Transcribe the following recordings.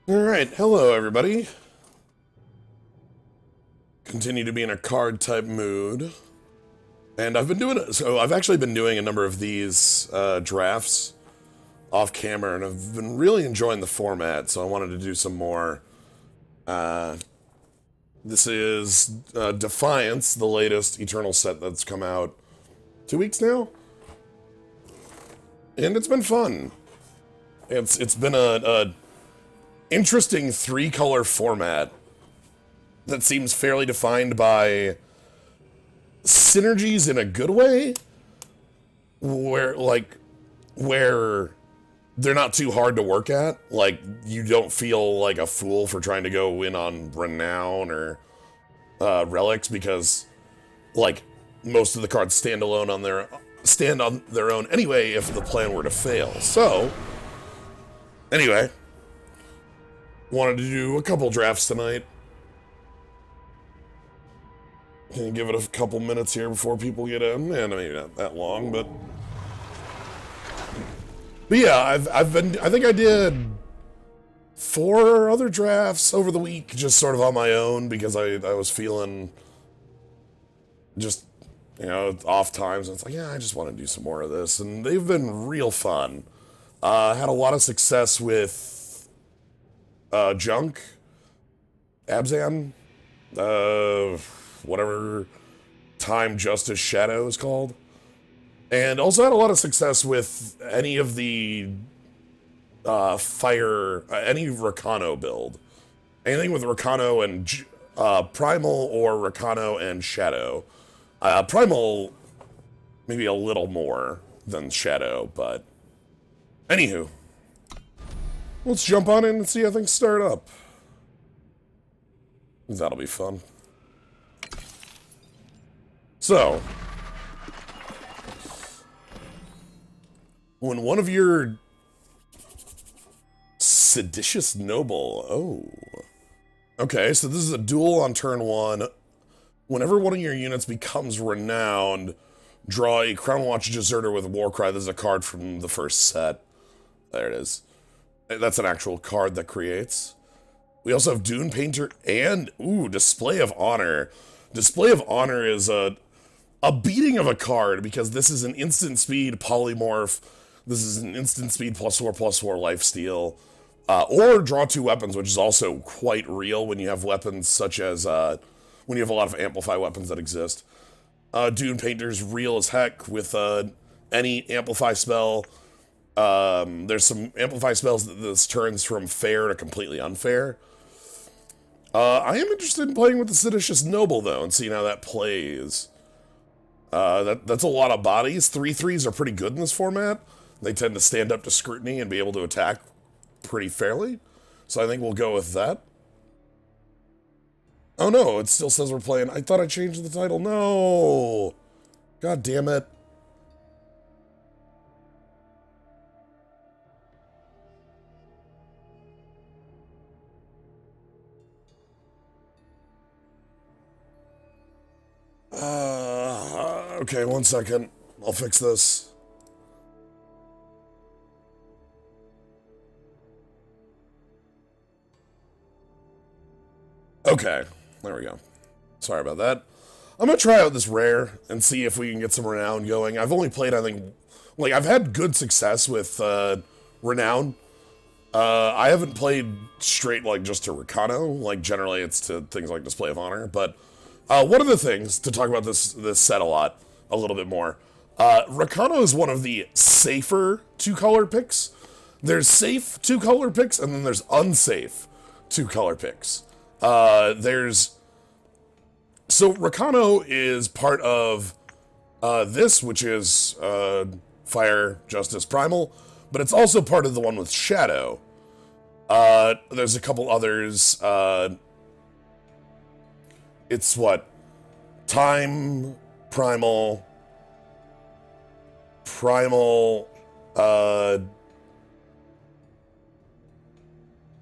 Alright, hello everybody. Continue to be in a card type mood. And I've actually been doing a number of these drafts off camera, and I've been really enjoying the format, so I wanted to do some more. This is Defiance, the latest Eternal set that's come out 2 weeks now. And it's been fun. It's been a interesting 3-color format that seems fairly defined by synergies in a good way, where they're not too hard to work at. Like, you don't feel like a fool for trying to go in on Renown or Relics, because, like, most of the cards stand on their own anyway if the plan were to fail. So, anyway, wanted to do a couple drafts tonight. Can give it a couple minutes here before people get in, and maybe not that long, but yeah, I think I did 4 other drafts over the week, just sort of on my own, because I was feeling just, off times. And it's like, yeah, I just want to do some more of this, and they've been real fun. Had a lot of success with Junk, Abzan, whatever Time Justice Shadow is called. And also had a lot of success with any of the any Rakano build. Anything with Rakano and Primal, or Rakano and Shadow. Primal, maybe a little more than Shadow, but anywho. Let's jump on in and see how things start up. That'll be fun. So, when one of your seditious noble, okay, so this is a duel on turn 1. Whenever one of your units becomes renowned, draw a Crown Watch Deserter with Warcry. This is a card from the first set. There it is. That's an actual card that creates. We also have Dune Painter and, Display of Honor. Display of Honor is a beating of a card, because this is an instant speed polymorph. This is an instant speed +4/+4 lifesteal. Or draw 2 weapons, which is also quite real when you have weapons such as, when you have a lot of amplify weapons that exist. Dune Painter's real as heck with any amplify spell. There's some amplify spells that this turns from fair to completely unfair. I am interested in playing with the Seditious Noble, though, and seeing how that plays. That's a lot of bodies. 3/3s are pretty good in this format. They tend to stand up to scrutiny and be able to attack pretty fairly. So I think we'll go with that. Oh no, it still says we're playing. I thought I changed the title. No! God damn it. Okay, 1 second. I'll fix this. Okay, there we go. Sorry about that. I'm gonna try out this rare and see if we can get some renown going. I've only played, I think, like, I've had good success with renown. I haven't played straight, like, just to Rakano. Like, generally it's to things like Display of Honor. But one of the things to talk about this set a little bit more. Rakano is one of the safer 2-color picks. There's safe 2-color picks, and then there's unsafe 2-color picks. So Rakano is part of this, which is Fire, Justice, Primal, but it's also part of the one with Shadow. There's a couple others. It's what? Time, Primal,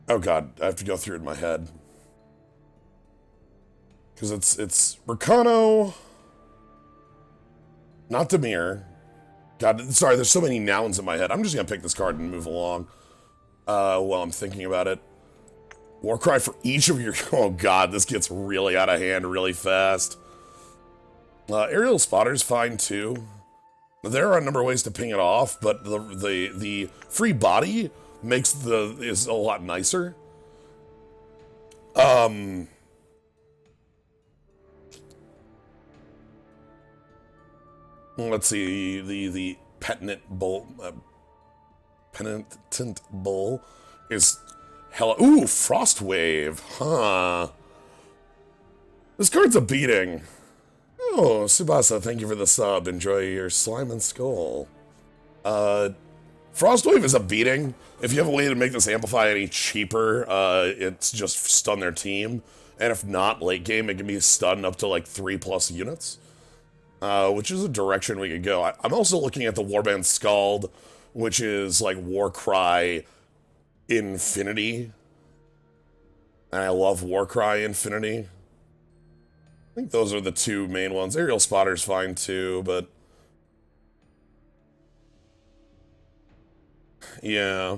oh god, I have to go through it in my head. Because it's Rakano, not Demir. God, sorry, there's so many nouns in my head. I'm just gonna pick this card and move along while I'm thinking about it. Warcry for each of your... Oh god, this gets really out of hand really fast. Aerial Spotter's fine too. There are a number of ways to ping it off, but the free body is a lot nicer. Let's see, the Penitent Bull is hella... Ooh, Frostwave, huh. This card's a beating. Oh, Subasa, thank you for the sub. Enjoy your slime and skull. Frostwave is a beating. If you have a way to make this amplify any cheaper, it's just stun their team. And if not, late game, it can be stunned up to like 3+ units. Which is a direction we could go. I'm also looking at the Warband Scald, which is like Warcry Infinity. And I love Warcry Infinity. I think those are the two main ones. Aerial Spotter's fine too, but... yeah.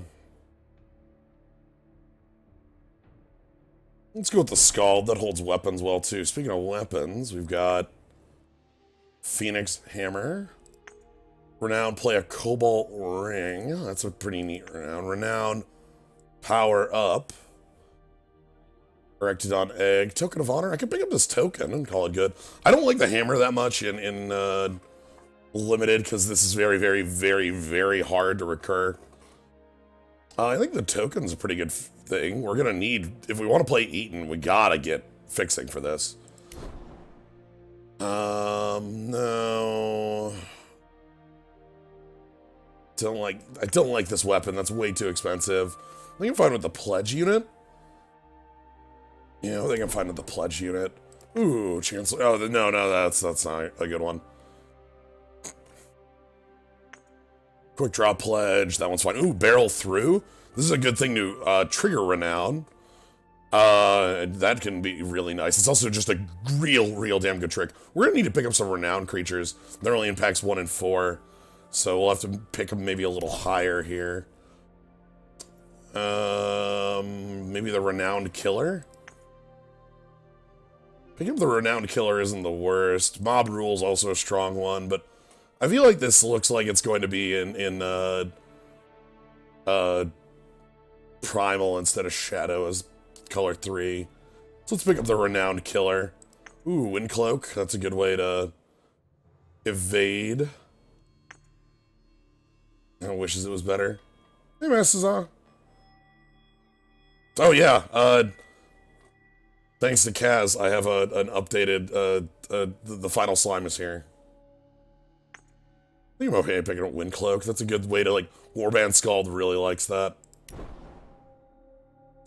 Let's go with the Scald. That holds weapons well too. Speaking of weapons, we've got... Phoenix Hammer. Renown, play a Cobalt Ring. That's a pretty neat Renown. Renown, power up. Erectodon Egg. Token of Honor. I can pick up this token and call it good. I don't like the hammer that much in Limited, because this is very, very, very, very hard to recur. I think the token's a pretty good thing. We're gonna need, if we want to play Eaton, we gotta get fixing for this. No. I don't like this weapon. That's way too expensive. I think I'm fine with the pledge unit. Yeah, I think I'm fine with the pledge unit. Ooh, Chancellor. Oh, no, that's not a good one. Quick draw pledge. That one's fine. Ooh, barrel through. This is a good thing to trigger Renown. That can be really nice. It's also just a real damn good trick. We're gonna need to pick up some Renown creatures. They're only in packs 1 and 4. So we'll have to pick them maybe a little higher here. Maybe the Renowned Killer? Picking up the Renowned Killer isn't the worst. Mob Rule's also a strong one, but I feel like this looks like it's going to be in Primal instead of Shadow as color 3. So let's pick up the Renowned Killer. Ooh, Windcloak. That's a good way to evade. I wishes it was better. Hey, Master. Oh, yeah. Thanks to Kaz, I have an updated, the final slime is here. I think I'm okay picking up Windcloak. That's a good way to, like, Warband Scald really likes that.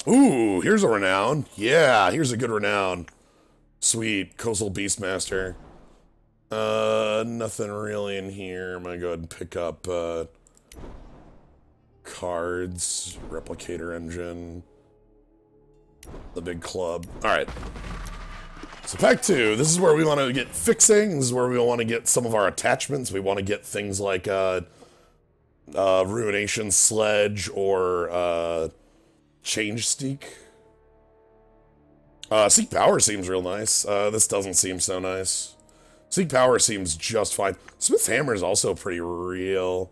Ooh, here's a Renown. Yeah, here's a good Renown. Sweet, Coastal Beastmaster. Nothing really in here. I'm gonna go ahead and pick up, cards, Replicator Engine, the big club. Alright. So pack 2, this is where we want to get fixing. This is where we want to get some of our attachments. We want to get things like, Ruination Sledge or, Change Steak. Seek Power seems real nice. This doesn't seem so nice. Seek Power seems just fine. Smith's Hammer is also pretty real.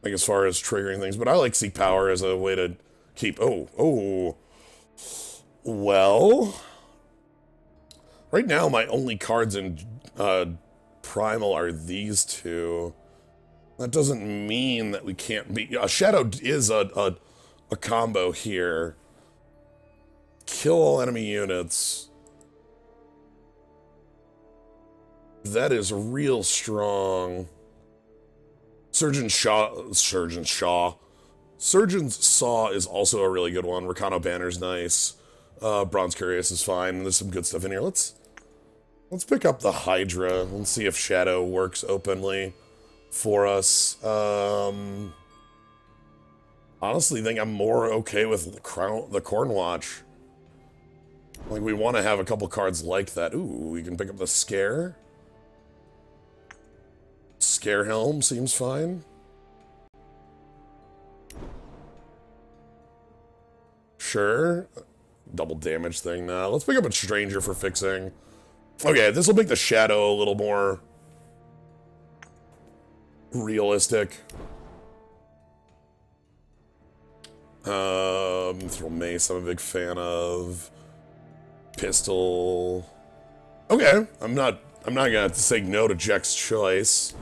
Like as far as triggering things, but I like Seek Power as a way to keep... Oh. Well... Right now, my only cards in Primal are these two. That doesn't mean that we can't be... Shadow is a combo here. Kill all enemy units. That is real strong. Surgeon's Saw is also a really good one. Recano Banner's nice. Bronze Curious is fine. There's some good stuff in here. Let's pick up the Hydra and see if Shadow works openly for us. Honestly, think I'm more okay with the Cornwatch. Like, we want to have a couple cards like that. Ooh, we can pick up the Scare. Scare Helm seems fine. Sure. Double damage thing now. Let's pick up a Stranger for fixing. Okay, this will make the shadow a little more realistic. Throw mace, I'm a big fan of. Pistol. Okay, I'm not gonna say no to Jack's choice.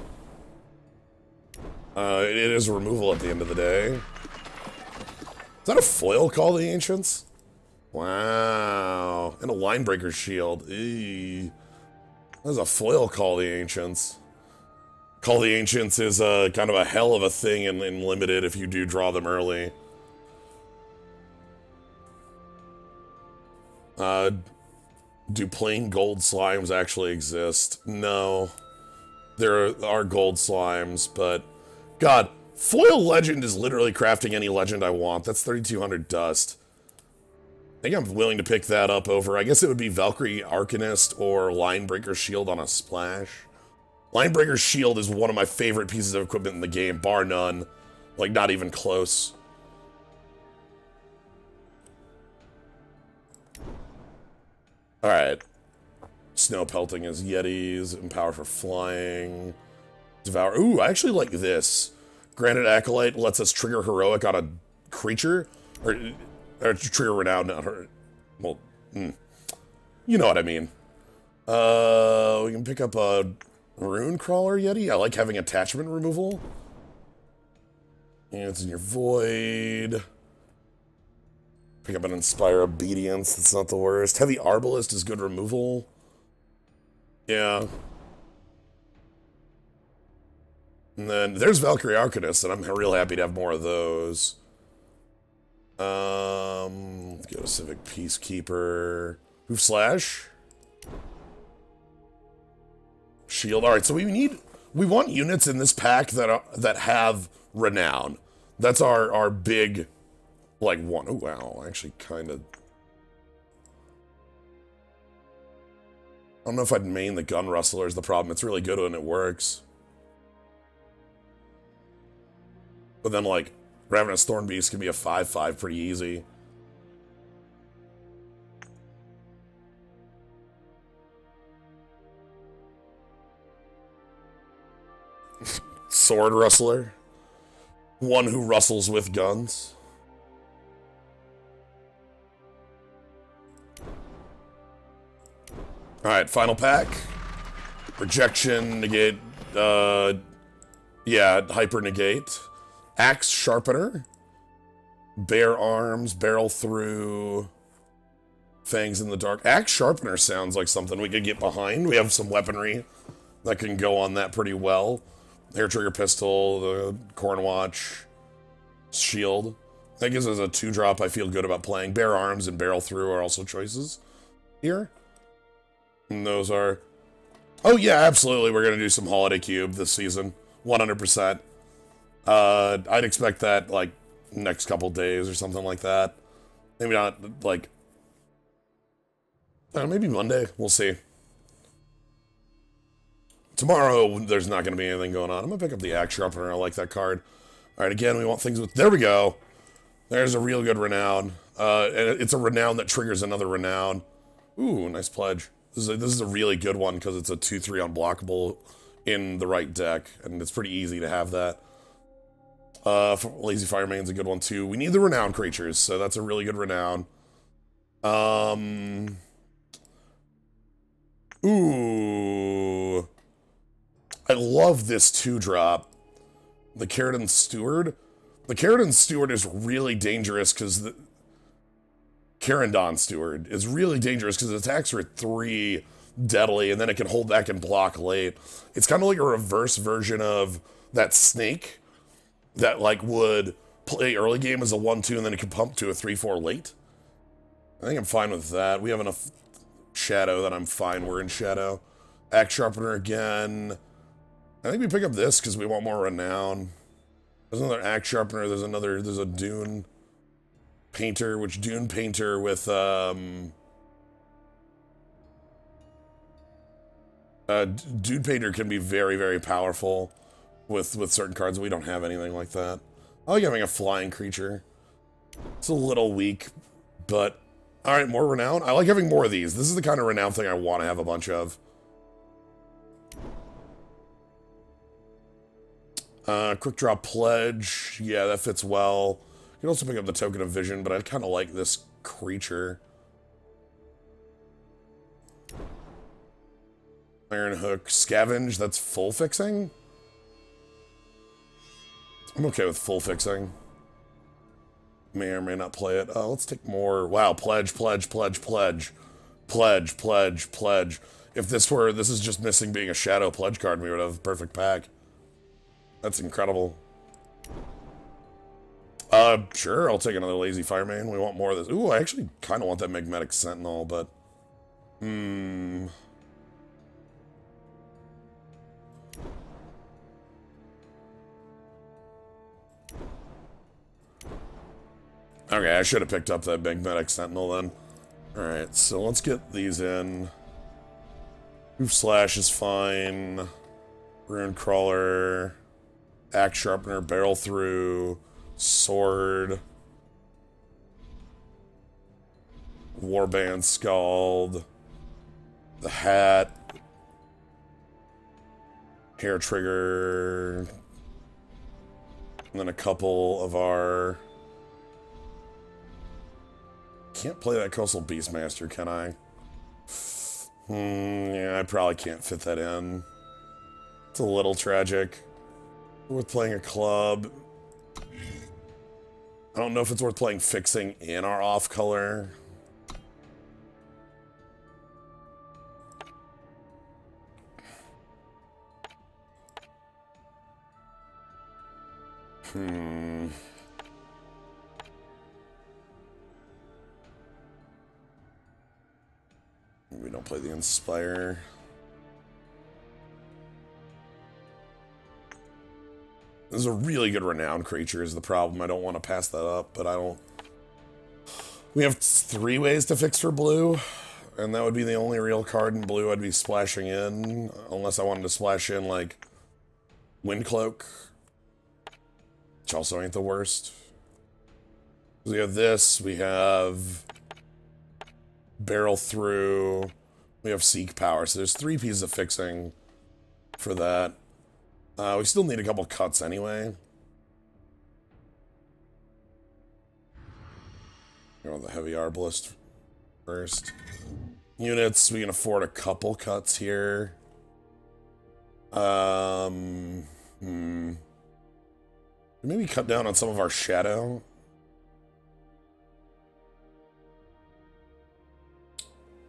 It is a removal at the end of the day. Is that a foil Call the Ancients? Wow. And a Linebreaker Shield. Eee. That's a foil Call the Ancients. Call the Ancients is kind of a hell of a thing in Limited if you do draw them early. Do plain gold slimes actually exist? No. There are gold slimes, but... God, foil legend is literally crafting any legend I want. That's 3,200 dust. I think I'm willing to pick that up over... I guess it would be Valkyrie Arcanist or Linebreaker Shield on a splash. Linebreaker Shield is one of my favorite pieces of equipment in the game, bar none. Like, not even close. Alright. Snow pelting is Yetis, Empower for flying. Devour. Ooh, I actually like this. Granite Acolyte lets us trigger Heroic on a creature. Or trigger Renown, not her. Well, you know what I mean. We can pick up a Rune Crawler Yeti. I like having attachment removal. And it's in your Void. Pick up an Inspire Obedience, that's not the worst. Heavy Arbalist is good removal. Yeah. And then there's Valkyrie Arcanist, and I'm real happy to have more of those. Let's go to Civic Peacekeeper. Hoof Slash. Shield. Alright, so we want units in this pack that have Renown. That's our big... Like one. Oh, wow. Actually, kind of. I don't know if I'd main the Gun Rustler is the problem. It's really good when it works. But then, like, Ravenous Thorn Beast can be a 5/5 pretty easy. Sword Rustler. One who rustles with guns. Alright, final pack. Rejection, negate, yeah, hyper negate. Axe Sharpener. Bare Arms, Barrel Through. Fangs in the Dark. Axe Sharpener sounds like something we could get behind. We have some weaponry that can go on that pretty well. Hair Trigger Pistol, the Corn Watch, Shield. That gives us a 2-drop I feel good about playing. Bare Arms and Barrel Through are also choices here. And those are... Oh yeah, absolutely, we're going to do some Holiday Cube this season. 100%. I'd expect that, like, next couple days or something like that. Maybe not, like... maybe Monday. We'll see. Tomorrow, there's not going to be anything going on. I'm going to pick up the Axe Sharpener. I like that card. Alright, again, we want things with... There we go! There's a real good Renown. And it's a Renown that triggers another Renown. Ooh, nice pledge. This is a really good one because it's a 2/3 unblockable in the right deck, and it's pretty easy to have that. Lazy Firemane's a good one too. We need the Renown creatures, so that's a really good Renown. Ooh. I love this 2-drop. The Keratin Steward. The Keratin Steward is really dangerous because the... Kerendon Steward is really dangerous because it attacks her at 3 deadly, and then it can hold back and block late. It's kind of like a reverse version of that Snake that, like, would play early game as a 1/2, and then it can pump to a 3/4 late. I think I'm fine with that. We have enough Shadow that I'm fine. We're in Shadow. Axe Sharpener again. I think we pick up this because we want more Renown. There's another Axe Sharpener. There's a Dune Painter, which Dune Painter with, Dune Painter can be very, very powerful with certain cards. We don't have anything like that. I like having a flying creature. It's a little weak But, alright, more renown. I like having more of these. This is the kind of renown thing I want to have a bunch of. Quick draw pledge. Yeah, that fits well. You can also pick up the token of vision, but I kind of like this creature. Iron hook. Scavenge. That's full fixing? I'm okay with full fixing. May or may not play it. Let's take more. Wow, pledge, pledge, pledge, pledge. Pledge, pledge, pledge. If this is just missing being a shadow pledge card, we would have a perfect pack. That's incredible. Sure, I'll take another Lazy Fireman. We want more of this. Ooh, I actually kind of want that Magnetic Sentinel, but... Okay, I should have picked up that Magnetic Sentinel then. Alright, so let's get these in. Hoof Slash is fine. Rune Crawler. Axe Sharpener, Barrel Through. Sword. Warband Scald. The Hat. Hair Trigger. And then a couple of our... Can't play that Coastal Beastmaster, can I? Yeah, I probably can't fit that in. It's a little tragic. Worth playing a club. I don't know if it's worth playing fixing in our off color. We don't play the Inspire. This is a really good renowned creature is the problem. I don't want to pass that up, but I don't... We have 3 ways to fix for blue, and that would be the only real card in blue I'd be splashing in, unless I wanted to splash in, like, Windcloak, which also ain't the worst. We have this, we have Barrel Through, we have Seek Power, so there's 3 pieces of fixing for that. We still need a couple cuts anyway. Go with the Heavy Arbalist first. Units, we can afford a couple cuts here. Maybe cut down on some of our shadow.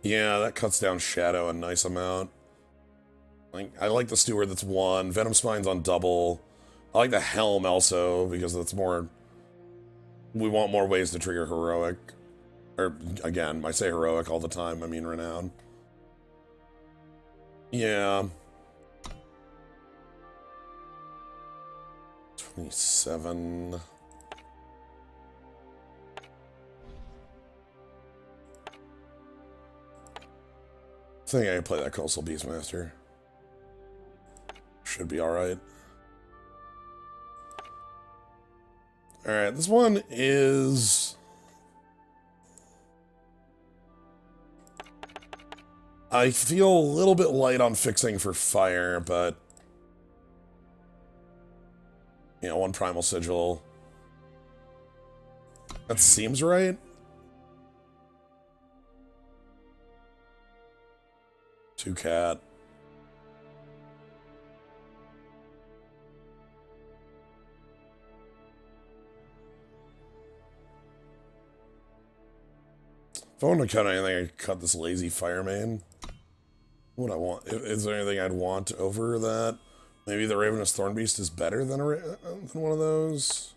Yeah, that cuts down shadow a nice amount. I like the Steward that's 1. Venom Spine's on double. I like the Helm also, because that's more... We want more ways to trigger Heroic. Or, again, I say Heroic all the time, I mean Renown. Yeah. 27... I think I can play that Coastal Beastmaster. Should be alright. Alright, this one is... I feel a little bit light on fixing for fire, but... You know, 1 Primal Sigil. That seems right. 2 Cat. If I want to cut anything, I could cut this Lazy Fireman. What would I want? Is there anything I'd want over that? Maybe the Ravenous Thornbeast is better than one of those?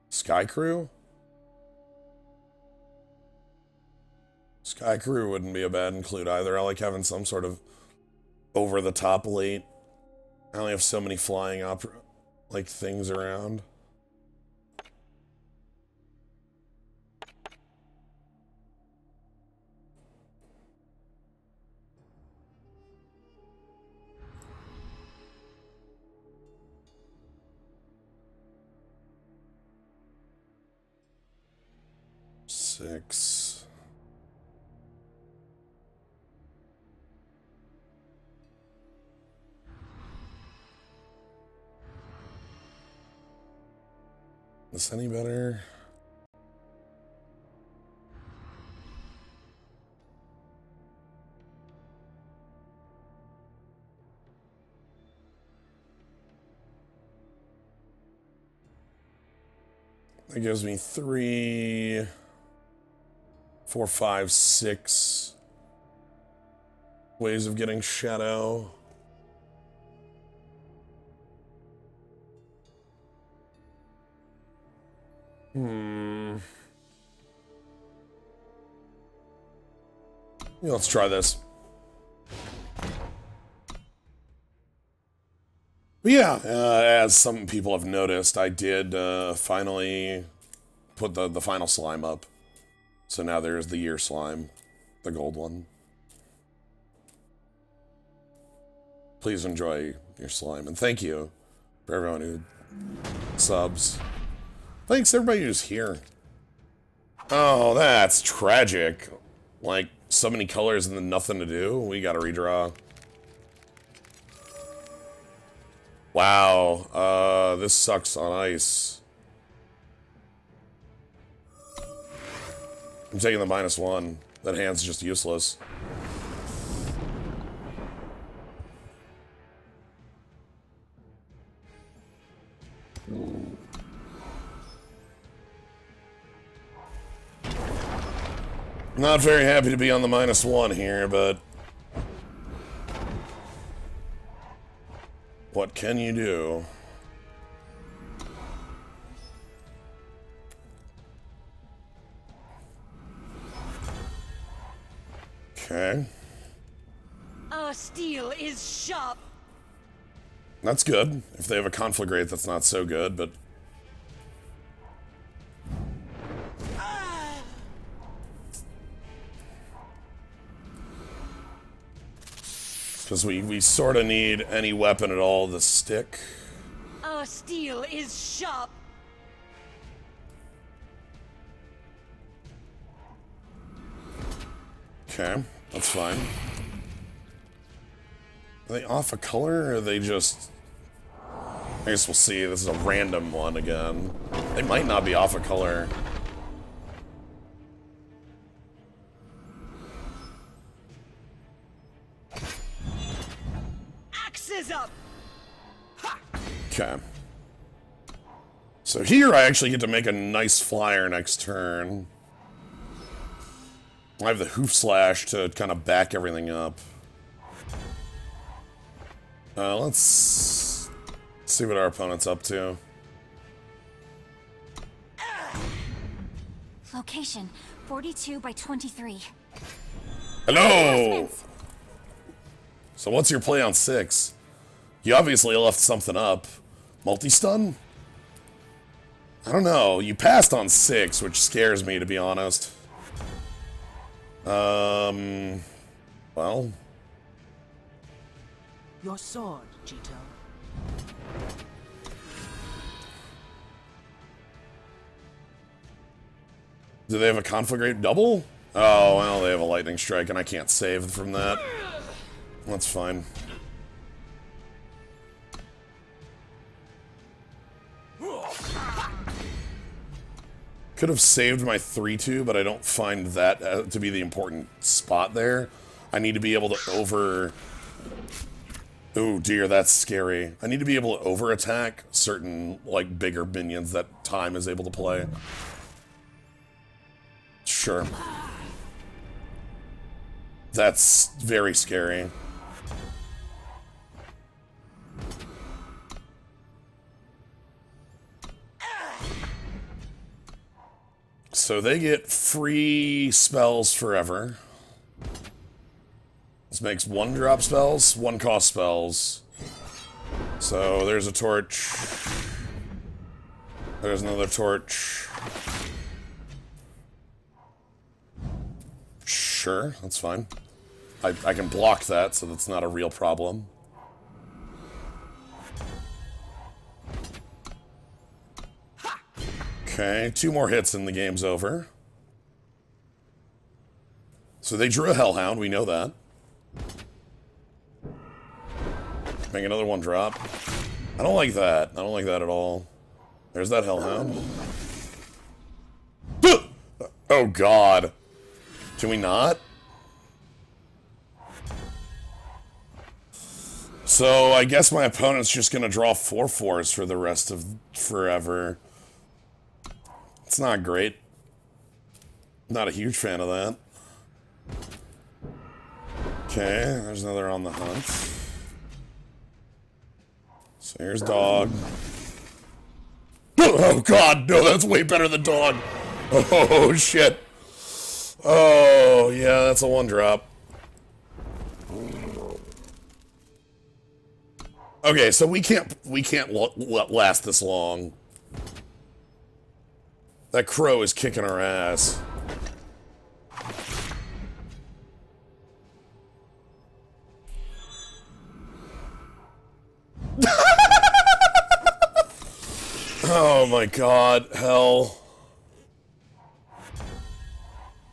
Sky Crew? Sky Crew wouldn't be a bad include either. I like having some sort of over-the-top late. I only have so many flying like things around. 6. Is this any better? That gives me 3, 4, 5, 6 ways of getting shadow. Yeah, let's try this. But yeah, as some people have noticed, I did finally put the final slime up. So now there's the year slime, the gold one. Please enjoy your slime, and thank you for everyone who subs. Thanks everybody who's here. Oh, that's tragic. Like, so many colors and then nothing to do. We gotta redraw. Wow, this sucks on ice. I'm taking the -1. That hand's just useless. Not very happy to be on the -1 here, but what can you do? Okay. Our steel is sharp. That's good. If they have a conflagrate, that's not so good, but... Because we sort of need any weapon at all to stick. Our steel is sharp. Okay, that's fine. Are they off a color, or are they just... I guess we'll see. This is a random one again. They might not be off a color. Axes up. Ha! Okay. So here I actually get to make a nice flyer next turn. I have the hoof slash to kind of back everything up. Let's see what our opponent's up to. Location 42 by 23. Hello! So what's your play on 6? You obviously left something up. Multi-stun? I don't know. You passed on 6, which scares me, to be honest. Well... Your sword, Jito. Do they have a conflagrate double? Oh, well, they have a lightning strike, and I can't save from that. That's fine. Could have saved my 3-2, but I don't find that to be the important spot there. I need to be able to over... Oh dear, that's scary. I need to be able to over-attack certain, like, bigger minions that time is able to play. Sure. That's very scary. So they get free spells forever. This makes 1-drop spells, 1-cost spells. So there's a torch. There's another torch. Sure, that's fine. I can block that, so that's not a real problem. Okay, 2 more hits and the game's over. So they drew a Hellhound, we know that. Make another one drop. I don't like that. I don't like that at all. There's that Hellhound. Oh god. Can we not? So I guess my opponent's just gonna draw 4/4s for the rest of forever. It's not great. Not a huge fan of that. Okay, there's another on the hunt. So here's dog. Oh god, no, that's way better than dog. Oh shit. Oh yeah, that's a 1-drop. Okay, so we can't last this long. That crow is kicking our ass. Oh my god, hell.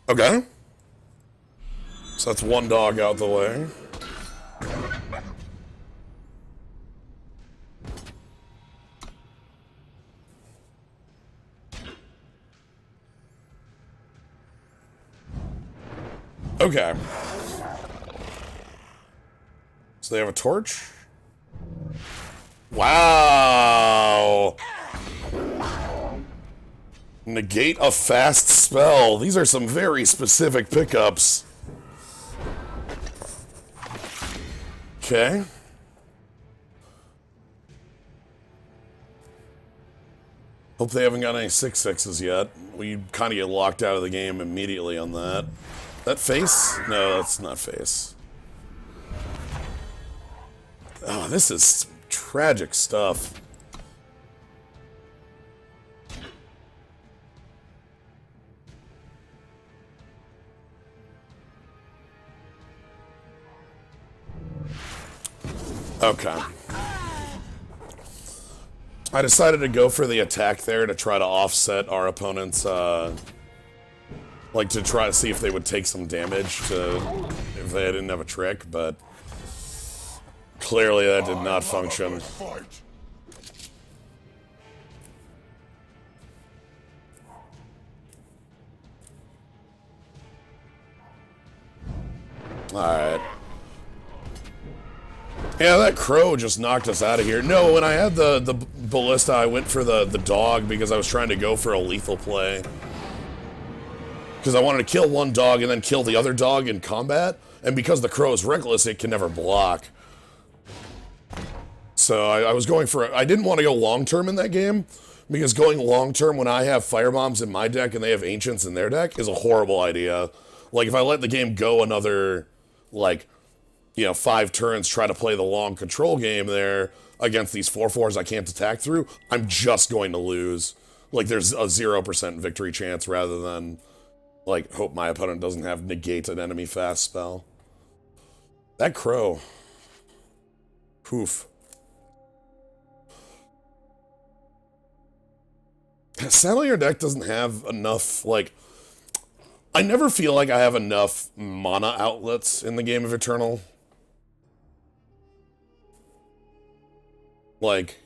Okay. So that's one dog out the way. Okay. So they have a torch? Wow! Negate a fast spell. These are some very specific pickups. Okay. Hope they haven't got any 6/6s yet. We kind of get locked out of the game immediately on that. That face? No, that's not face. Oh, this is tragic stuff. Okay. I decided to go for the attack there to try to offset our opponent's, like to try to see if they would take some damage if they didn't have a trick, but clearly that did not function. Alright. Yeah, that crow just knocked us out of here. No, when I had the ballista, I went for the dog because I was trying to go for a lethal play. Because I wanted to kill one dog and then kill the other dog in combat. And because the crow is reckless, it can never block. So I was going for... I didn't want to go long-term in that game. Because going long-term when I have firebombs in my deck and they have ancients in their deck is a horrible idea. Like, if I let the game go another, like... you know, 5 turns, try to play the long control game there against these 4/4s I can't attack through, I'm just going to lose. Like, there's a 0% victory chance rather than, like, hope my opponent doesn't have negate an enemy fast spell. That crow. Poof. Sadly, your deck doesn't have enough, like... I never feel like I have enough mana outlets in the game of Eternal. Like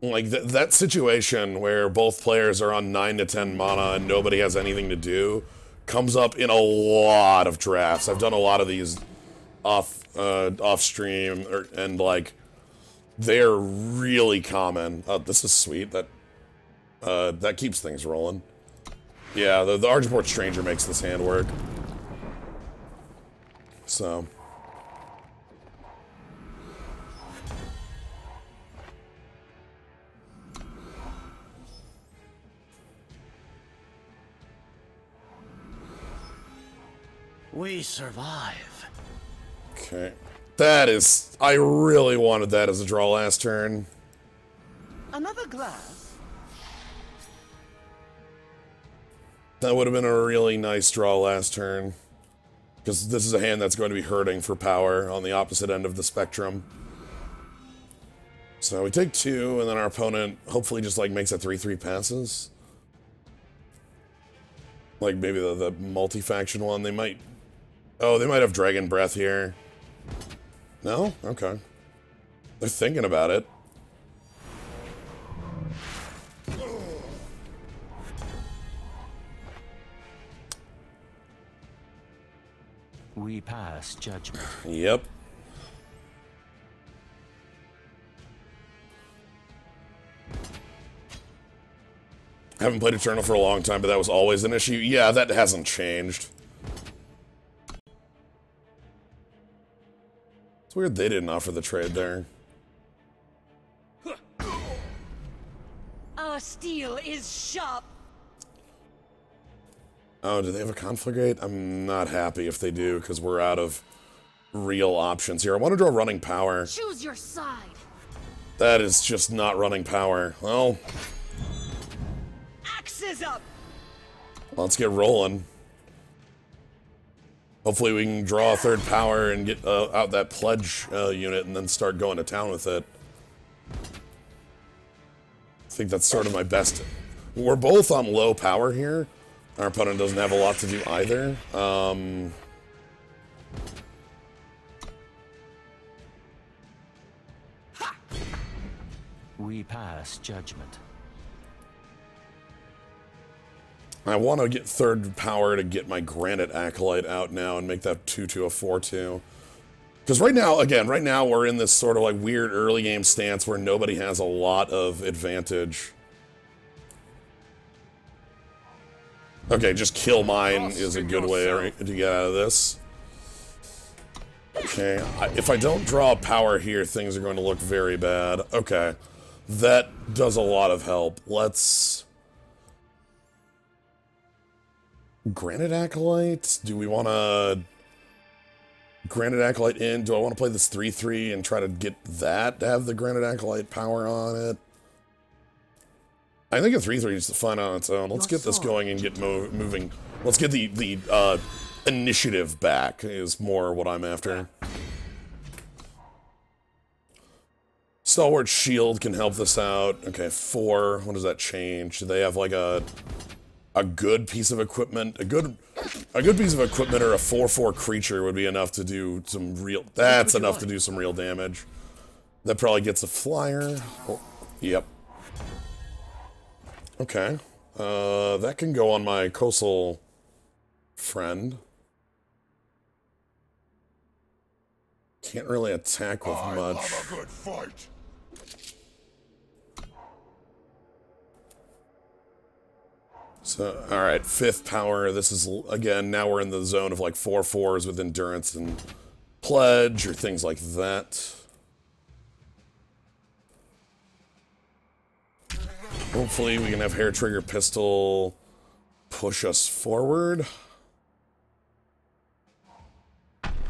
that situation where both players are on 9 to 10 mana and nobody has anything to do comes up in a lot of drafts. I've done a lot of these off stream, and like they're really common. This is sweet. That keeps things rolling. Yeah, the Argentport Stranger makes this hand work. So. We survive. Okay. That is... I really wanted that as a draw last turn. Another glass? That would have been a really nice draw last turn. Because this is a hand that's going to be hurting for power on the opposite end of the spectrum. So we take 2, and then our opponent hopefully just, like, makes it 3/3 passes. Like maybe the multi-faction one. They might... Oh, they might have Dragon Breath here. No? Okay. They're thinking about it. We pass judgment. Yep. I haven't played Eternal for a long time, but that was always an issue. Yeah, that hasn't changed. It's weird they didn't offer the trade there. Our steel is sharp. Oh, do they have a conflagrate? I'm not happy if they do, because we're out of real options here. I want to draw running power. Choose your side. That is just not running power. Well, Axes up. let's get rolling. Hopefully we can draw a third power and get out that pledge unit and then start going to town with it. I think that's sort of my best. We're both on low power here. Our opponent doesn't have a lot to do either. We pass judgment. I want to get third power to get my Granite Acolyte out now and make that 2-2 a 4-2. Because right now we're in this sort of like weird early game stance where nobody has a lot of advantage. Okay, just kill mine is a good way to get out of this. Okay, if I don't draw power here, things are going to look very bad. Okay, that does a lot of help. Let's... Granite Acolyte? Do we want to... Granite Acolyte in? Do I want to play this 3-3 and try to get that to have the Granite Acolyte power on it? I think a 3-3 is fun on its own. Let's get this going and get moving. Let's get the initiative back is more what I'm after. Stalwart Shield can help this out. Okay, 4. What does that change? Do they have like a good piece of equipment? A good piece of equipment or a 4/4 creature would be enough to do some real... That's enough to do some real damage. That probably gets a flyer. Oh, yep. Okay. That can go on my coastal friend. Can't really attack with much. Love a good fight. So, alright, 5th power. This is, again, now we're in the zone of like 4/4s with endurance and pledge or things like that. Hopefully we can have Hair Trigger Pistol push us forward.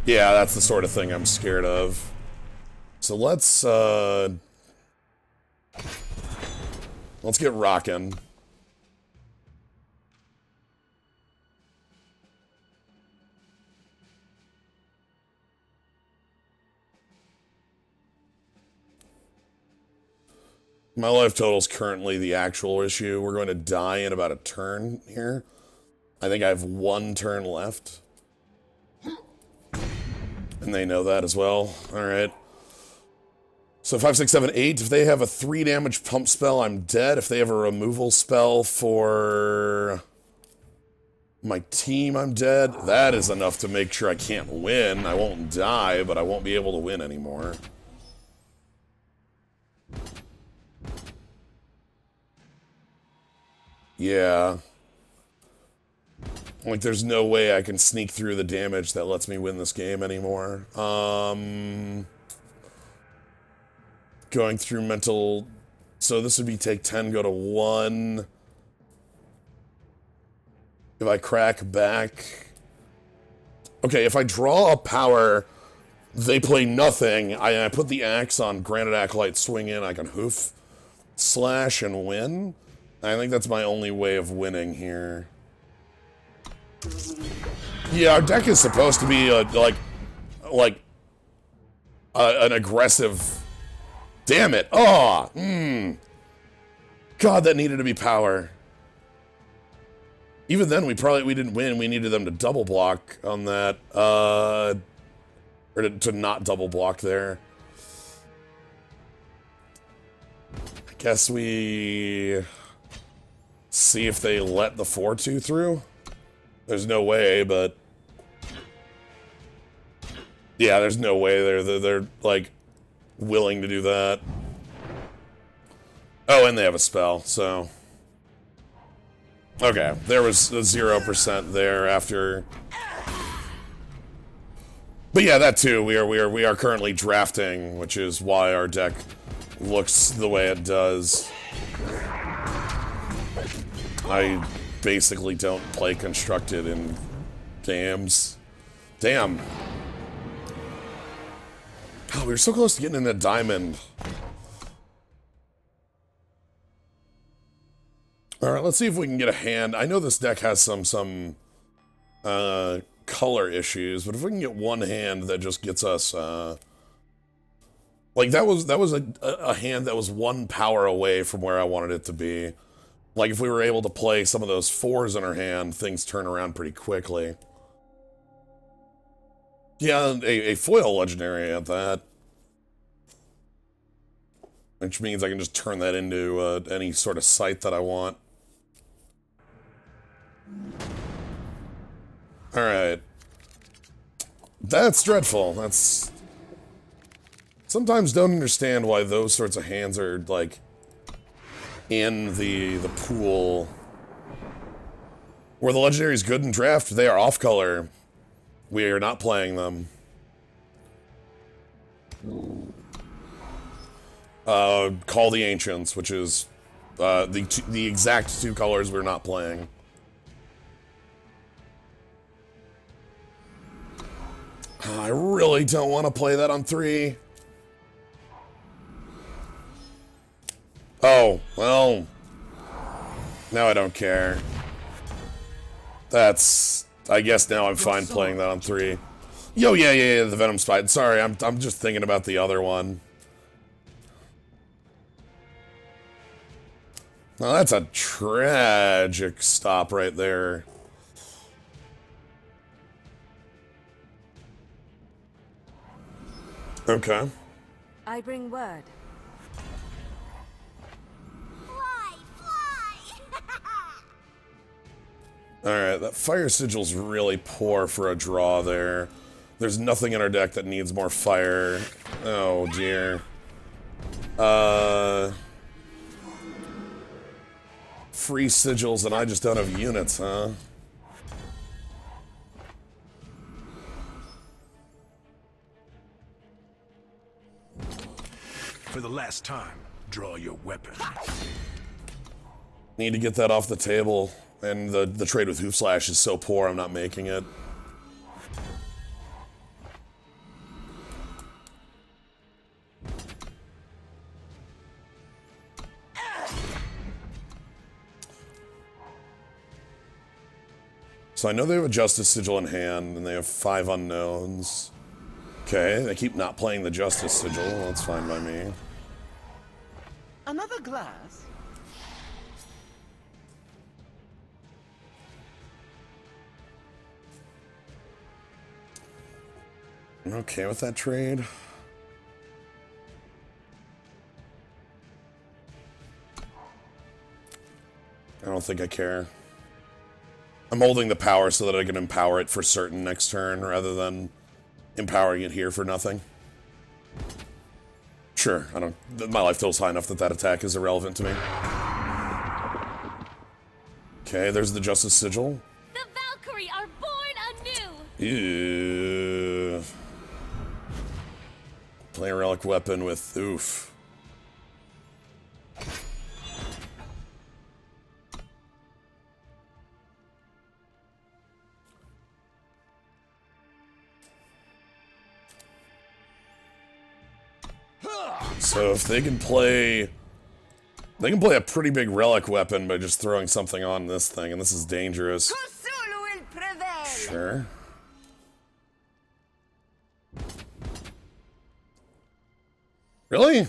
Yeah, that's the sort of thing I'm scared of. So let's get rockin'. My life total is currently the actual issue. We're going to die in about a turn here. I think I have 1 turn left. And they know that as well. Alright. So 5, 6, 7, 8. If they have a 3 damage pump spell, I'm dead. If they have a removal spell for my team, I'm dead. That is enough to make sure I can't win. I won't die, but I won't be able to win anymore. Yeah. Like, there's no way I can sneak through the damage that lets me win this game anymore. Going through mental... So this would be take 10, go to 1. If I crack back... Okay, if I draw a power, they play nothing. I put the axe on Granite Acolyte, swing in, I can hoof, slash, and win. I think that's my only way of winning here. Yeah, our deck is supposed to be an aggressive. Damn it! Oh, God, that needed to be power. Even then, we didn't win. We needed them to double block on that, or to not double block there. I guess we see if they let the 4-2 through. There's no way, but yeah, there's no way they're like willing to do that. Oh, and they have a spell, so okay. There was a 0% there after. But yeah, that too. We are currently drafting, which is why our deck looks the way it does. I basically don't play constructed in games. Damn. Oh, we were so close to getting in a diamond. Alright, let's see if we can get a hand. I know this deck has some color issues, but if we can get one hand that just gets us, like, that was a hand that was 1 power away from where I wanted it to be. Like, if we were able to play some of those 4s in our hand, things turn around pretty quickly. Yeah, a foil legendary at that. Which means I can just turn that into any sort of site that I want. Alright. That's dreadful. That's... Sometimes don't understand why those sorts of hands are, like, in the pool. Where the legendary is good in draft, they are off color. We are not playing them. Call the Ancients, which is the exact 2 colors we're not playing. I really don't want to play that on 3. Oh, well. Now I don't care. That's... I guess now I'm fine playing that on 3. Yo, yeah, the Venom Spite. Sorry, I'm just thinking about the other one. Now that's a tragic stop right there. Okay. I bring word. Fly, fly! Alright, that Fire Sigil's really poor for a draw there. There's nothing in our deck that needs more fire. Oh, dear. Free sigils and I just don't have units, huh? For the last time, draw your weapon. Need to get that off the table. And the trade with Hoof Slash is so poor, I'm not making it. So I know they have a Justice Sigil in hand, and they have 5 unknowns. Okay, they keep not playing the Justice Sigil. Well, that's fine by me. Another glass? I'm okay with that trade. I don't think I care. I'm holding the power so that I can empower it for certain next turn, rather than empowering it here for nothing. Sure, I don't... My life total's high enough that that attack is irrelevant to me. Okay, there's the Justice Sigil. The Valkyrie are born anew! Ew. Play a relic weapon with oof. So if they can play a pretty big relic weapon by just throwing something on this thing, and this is dangerous. Cthulhu will prevail! Sure. Really?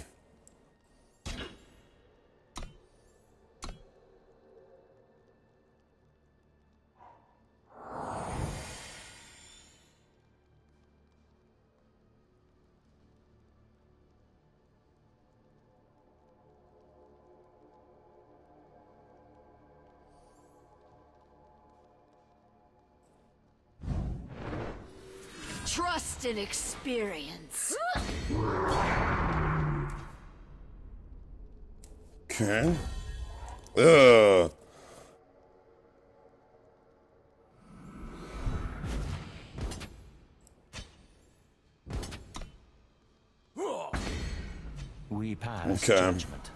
Trust and experience. Okay. Ugh. We pass Okay. judgment.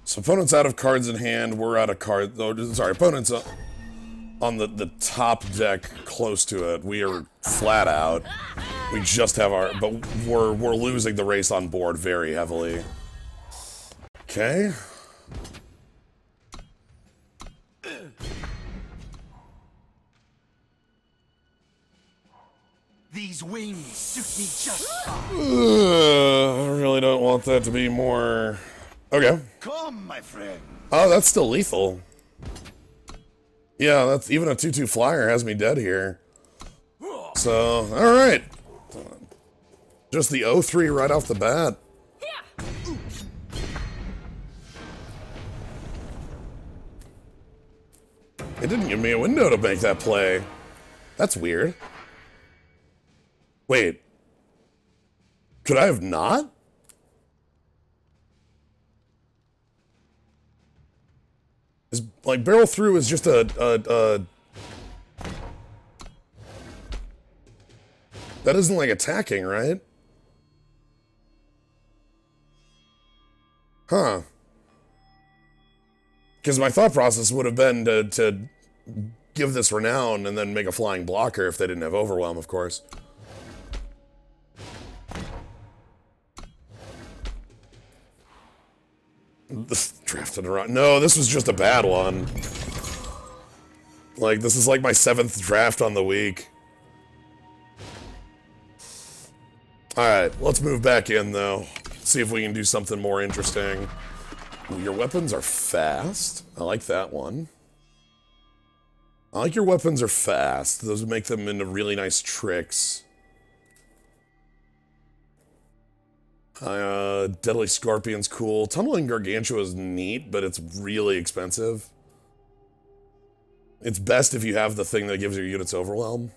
So opponent's out of cards in hand. We're out of cards. Oh, sorry, opponent's on the top deck close to it. We are flat out. We just have our, but we're losing the race on board very heavily. Okay. These wings suit me just fine. I really don't want that to be more. Okay. Come, my friend. Oh, that's still lethal. Yeah, that's even a 2/2 flyer has me dead here. So, all right. Just the 0-3 right off the bat. It didn't give me a window to make that play. That's weird. Wait. Could I have not? Is, like, barrel through is just a that isn't like attacking, right? Huh. Because my thought process would have been to give this renown and then make a flying blocker if they didn't have overwhelm, of course. This drafted around. No, this was just a bad one. Like, this is like my 7th draft on the week. Alright, let's move back in, though. See if we can do something more interesting. Ooh, your weapons are fast. I like that one. I like your weapons are fast. Those would make them into really nice tricks. Deadly Scorpion's cool. Tunneling Gargantua is neat, but it's really expensive. It's best if you have the thing that gives your units overwhelm.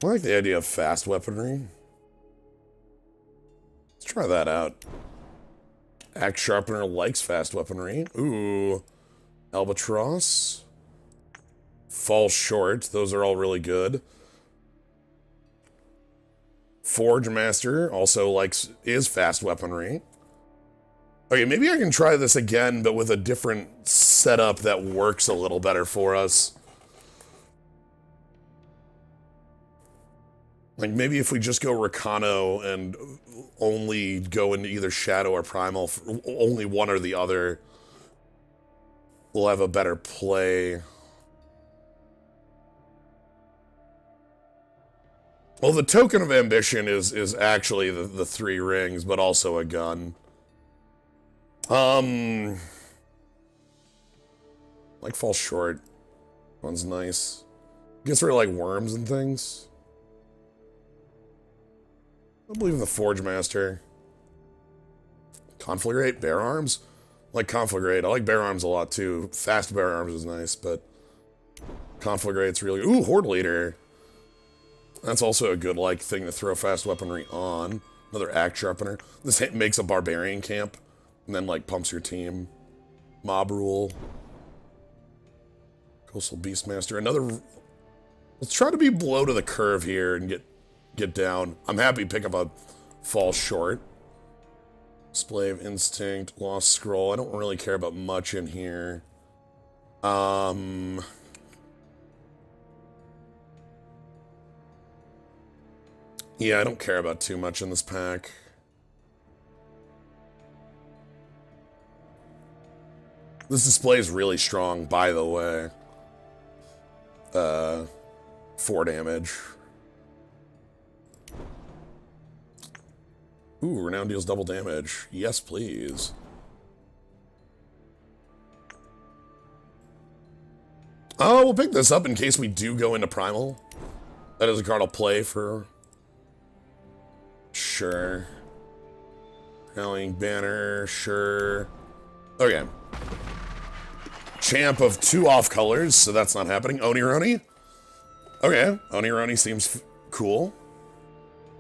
I like the idea of fast weaponry. Let's try that out. Axe Sharpener likes fast weaponry. Ooh. Albatross. Fall Short. Those are all really good. Forge Master also is fast weaponry. Okay, maybe I can try this again, but with a different setup that works a little better for us. Like, maybe if we just go Recano and only go into either Shadow or Primal, only one or the other, we'll have a better play. Well, the Token of Ambition is actually the 3 rings, but also a gun. Like, Fall Short. One's nice. Gets rid of, like, worms and things. I believe in the Forge Master. Conflagrate, Bear Arms? I like Conflagrate. I like Bear Arms a lot too. Fast Bear Arms is nice, but Conflagrate's really... Ooh, Horde Leader. That's also a good, like, thing to throw fast weaponry on. Another Axe Sharpener. This makes a Barbarian camp, and then, like, pumps your team. Mob Rule. Coastal Beastmaster. Another... Let's try to be below to the curve here and get down. I'm happy to pick up a Fall Short. Display of Instinct, Lost Scroll. I don't really care about much in here. Yeah, I don't care about too much in this pack. This display is really strong, by the way. 4 damage. Ooh, Renown deals double damage. Yes, please. Oh, we'll pick this up in case we do go into Primal. That is a card I'll play for... Sure. Rallying banner, sure. Okay. Champ of 2 off colors, so that's not happening. Onironi. Okay, Onironi seems cool.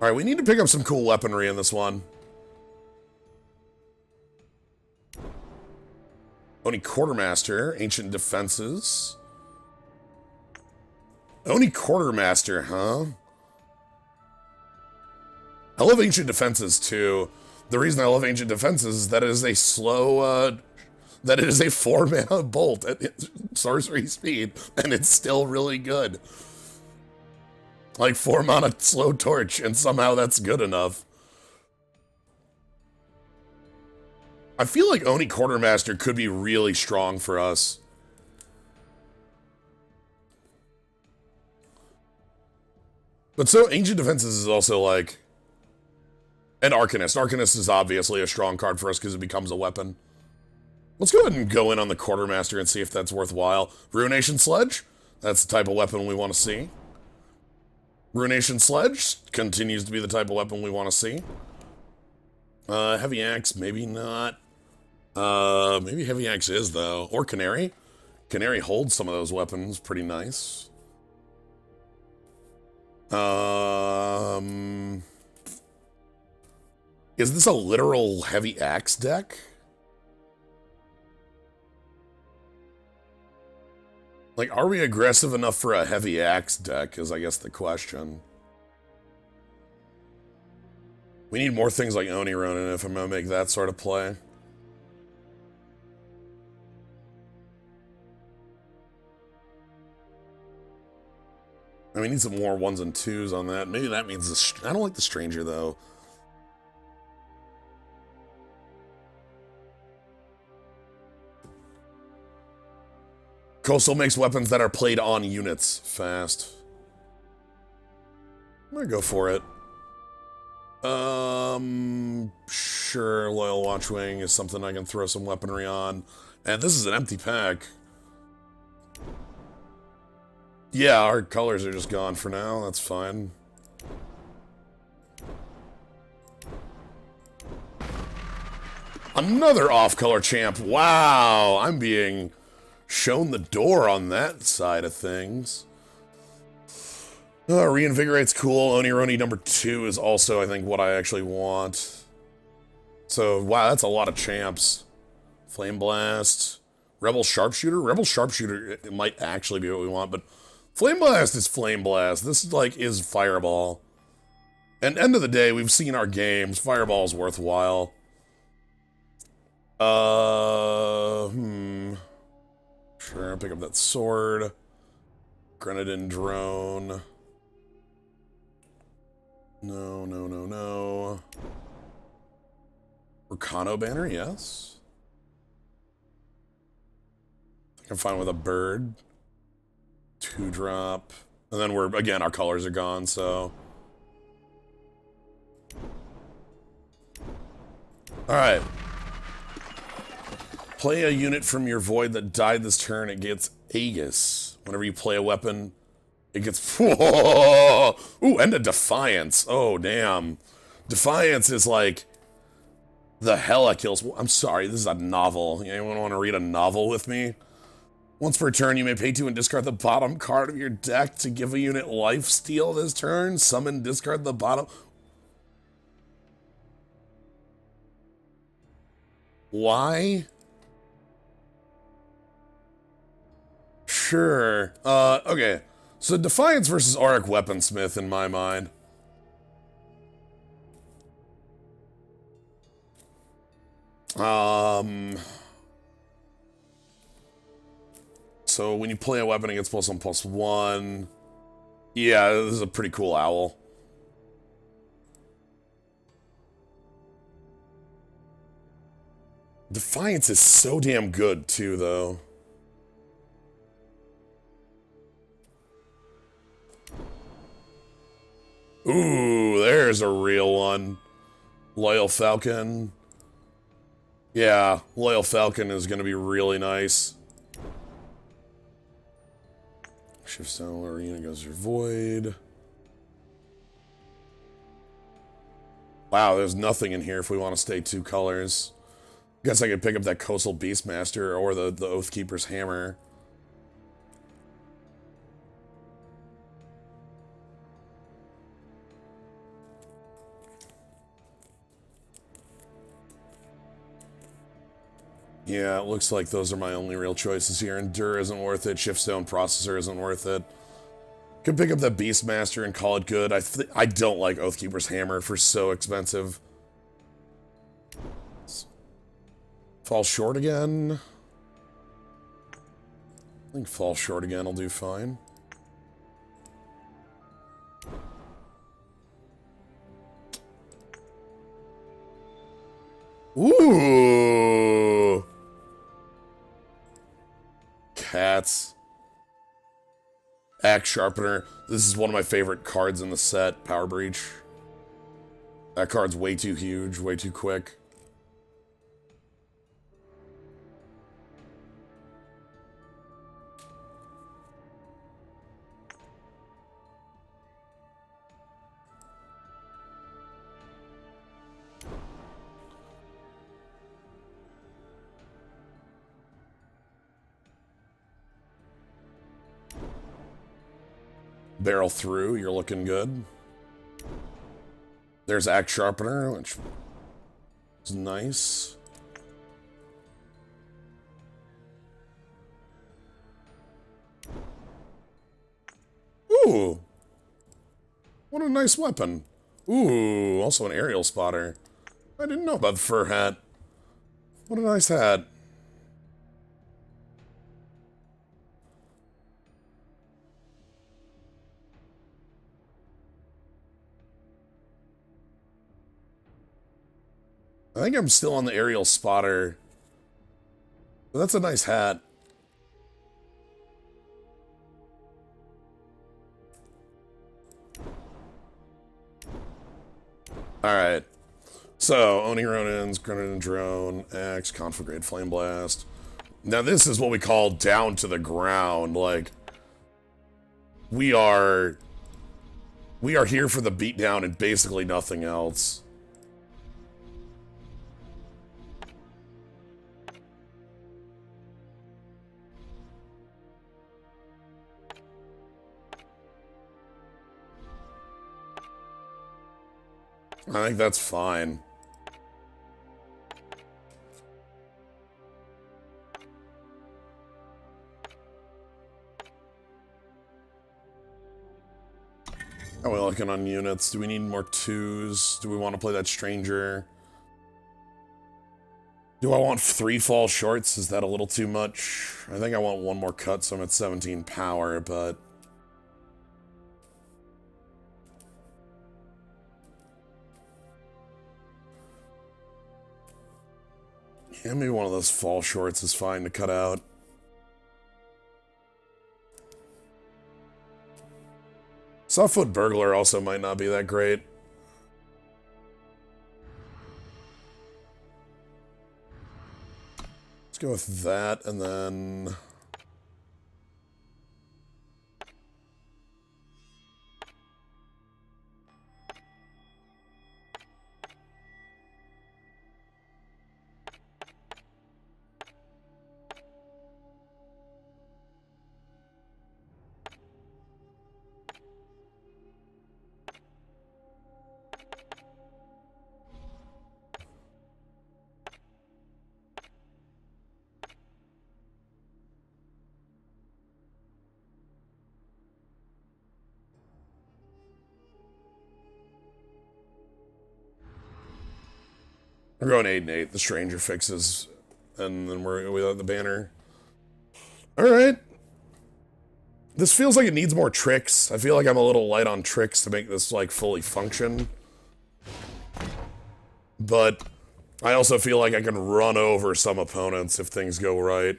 Alright, we need to pick up some cool weaponry in this one. Oni Quartermaster, Ancient Defenses. Oni Quartermaster, huh? I love Ancient Defenses, too. The reason I love Ancient Defenses is that it is a slow, that it is a 4-mana bolt at sorcery speed, and it's still really good. Like 4-mana slow torch, and somehow that's good enough. I feel like Oni Quartermaster could be really strong for us. But so Ancient Defenses is also like... And Arcanist. Arcanist is obviously a strong card for us because it becomes a weapon. Let's go ahead and go in on the Quartermaster and see if that's worthwhile. Ruination Sledge? That's the type of weapon we want to see. Ruination Sledge continues to be the type of weapon we want to see. Heavy Axe, maybe not. Maybe Heavy Axe is, though. Or Canary. Canary holds some of those weapons pretty nice. Is this a literal Heavy Axe deck? Like, are we aggressive enough for a Heavy Axe deck, is I guess the question. We need more things like Oni Ronin if I'm gonna make that sort of play. And we need some more 1s and 2s on that. Maybe that means I don't like the Stranger, though. Coastal makes weapons that are played on units fast. I'm gonna go for it. Sure, Loyal Watchwing is something I can throw some weaponry on. And this is an empty pack. Yeah, our colors are just gone for now, that's fine. Another off-color champ, wow! I'm being shown the door on that side of things. Reinvigorate's cool. Onironi number 2 is also, I think, what I actually want. So, wow, that's a lot of champs. Flame Blast. Rebel Sharpshooter? Rebel Sharpshooter it might actually be what we want, but Flame Blast is Flame Blast. This, like, is Fireball. And end of the day, we've seen our games. Fireball's worthwhile. Sure, I'll pick up that sword. Grenadin Drone. No, no, no, no. Recano Banner, yes. I think I'm fine with a bird. 2-drop. And then we're, again, our colors are gone, so. Alright. Play a unit from your void that died this turn. It gets Aegis. Whenever you play a weapon, it gets... Whoa! Ooh, and a Defiance. Oh, damn. Defiance is like... The hella kills... I'm sorry, this is a novel. Anyone want to read a novel with me? Once per turn, you may pay 2 and discard the bottom card of your deck to give a unit lifesteal this turn. Summon, discard the bottom... Why? Sure. Okay. So Defiance versus Auric Weaponsmith in my mind. So when you play a weapon, it gets +1/+1. Yeah, this is a pretty cool owl. Defiance is so damn good, too, though. Ooh, there's a real one. Loyal Falcon. Yeah, Loyal Falcon is going to be really nice. Shift Cell Arena goes your void. Wow, there's nothing in here if we want to stay 2 colors. Guess I could pick up that Coastal Beastmaster or the Oathkeeper's Hammer. Yeah, it looks like those are my only real choices here. Endure isn't worth it. Shiftstone Processor isn't worth it. Could pick up that Beastmaster and call it good. I don't like Oathkeeper's Hammer for so expensive. Fall short again. I think fall short again will do fine. Ooh! Cats. Axe Sharpener. This is one of my favorite cards in the set, Power Breach. That card's way too huge, way too quick. Barrel through, you're looking good. There's Axe Sharpener, which is nice. Ooh! What a nice weapon. Ooh, also an aerial spotter. I didn't know about the fur hat. What a nice hat. I think I'm still on the aerial spotter. But that's a nice hat. Alright. So, Oni Ronin's, Grenade and Drone, Axe, Conflagrate Flame Blast. Now this is what we call down to the ground. Like, we are here for the beatdown and basically nothing else. I think that's fine. How are we looking on units? Do we need more 2s? Do we want to play that Stranger? Do I want 3 fall shorts? Is that a little too much? I think I want 1 more cut, so I'm at 17 power, but... yeah, maybe one of those fall shorts is fine to cut out. Softfoot Burglar also might not be that great. Let's go with that, and then... we're going 8 and 8. The Stranger fixes, and then we're without the banner. Alright. This feels like it needs more tricks. I feel like I'm a little light on tricks to make this, like, fully function. But I also feel like I can run over some opponents if things go right.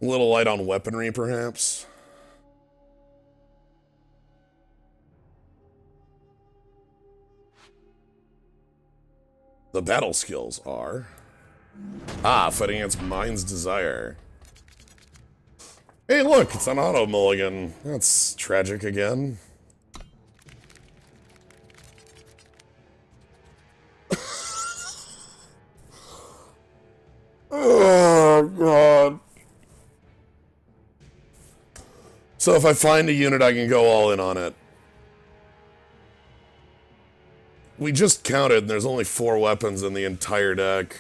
A little light on weaponry, perhaps. The battle skills are... fighting against Mind's Desire. Hey, look, it's an auto mulligan. That's tragic again. Oh, God. So if I find a unit, I can go all in on it. We just counted, and there's only 4 weapons in the entire deck.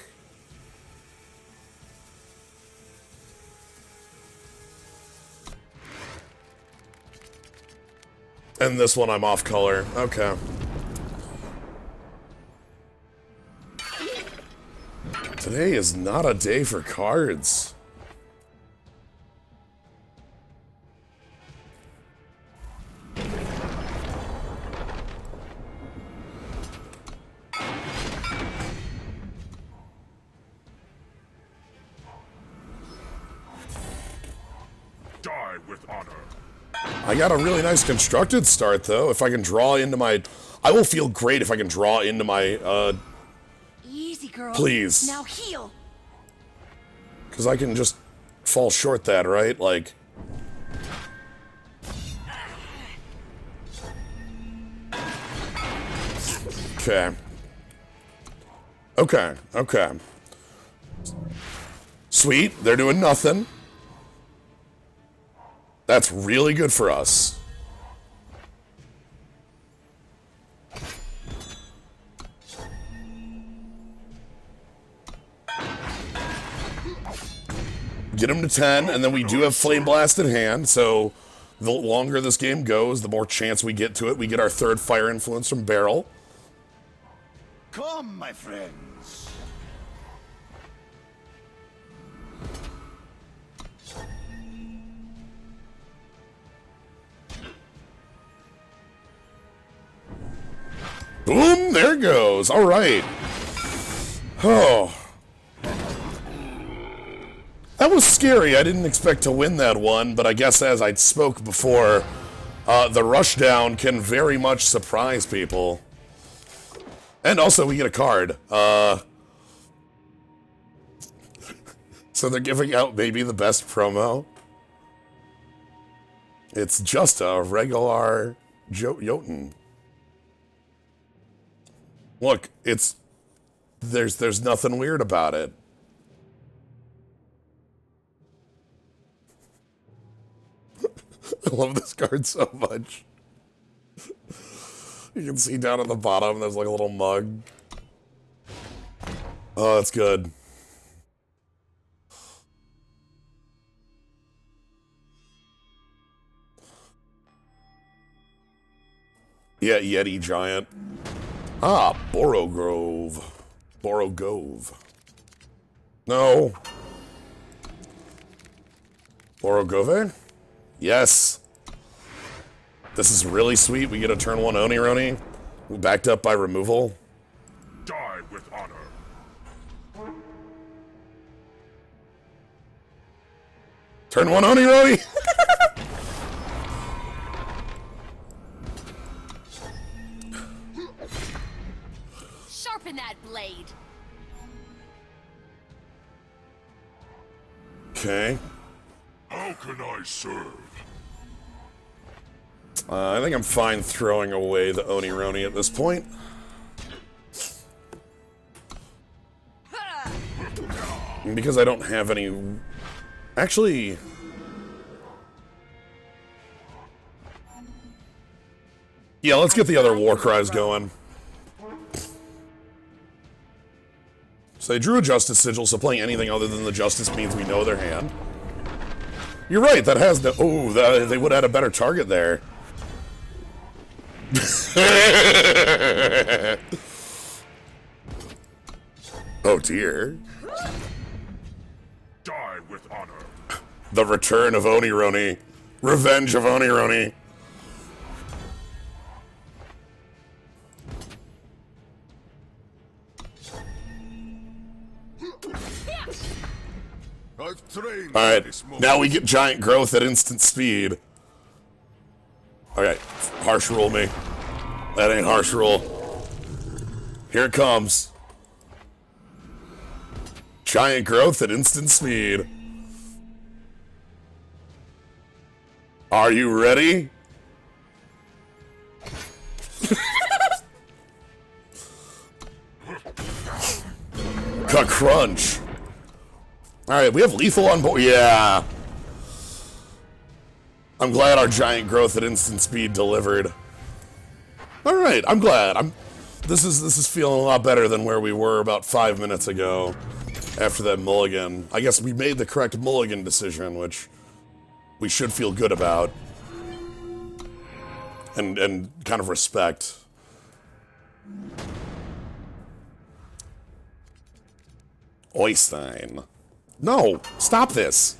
And this one I'm off color. Okay. Today is not a day for cards. Die with honor. I got a really nice constructed start, though. If I can draw into my... I will feel great if I can draw into my, Easy, girl. Please. Now heal. Because I can just fall short that, right? Like... Okay. Okay, okay. Sweet, they're doing nothing. That's really good for us. Get him to 10, and then we do have Flame Blast in hand, so the longer this game goes, the more chance we get to it. We get our 3rd Fire Influence from Barrel. Come, my friends. Boom, there goes. All right. Oh. That was scary. I didn't expect to win that one, but I guess as I spoke before, the rushdown can very much surprise people. And also, we get a card. So they're giving out maybe the best promo. It's just a regular Jotun. Look, it's... There's nothing weird about it. I love this card so much. You can see down at the bottom, there's like a little mug. Oh, that's good. Yeah, Yeti Giant. Ah, Borogrove. Borogove. No. Borogove? Yes. This is really sweet. We get a turn 1 Onironi. We backed up by removal. Die with honor. Turn 1 Onironi! Sharpen that blade. Okay. How can I serve? I think I'm fine throwing away the Onironi at this point. Because I don't have any... Actually... Yeah, let's get the other war cries going. So they drew a Justice Sigil, so playing anything other than the Justice means we know their hand. You're right, that has no... Oh, they would have had a better target there. Oh dear. Die with honor. The return of Onironi. Revenge of Onironi. I've trained Alright, this moment. now we get giant growth at instant speed. Okay, harsh rule me. That ain't harsh rule. Here it comes. Giant growth at instant speed. Are you ready? Crunch. Alright, we have lethal on board. Yeah. I'm glad our giant growth at instant speed delivered. Alright, I'm glad. This is feeling a lot better than where we were about 5 minutes ago after that mulligan. I guess we made the correct mulligan decision, which we should feel good about. And kind of respect. Oystein. No, stop this.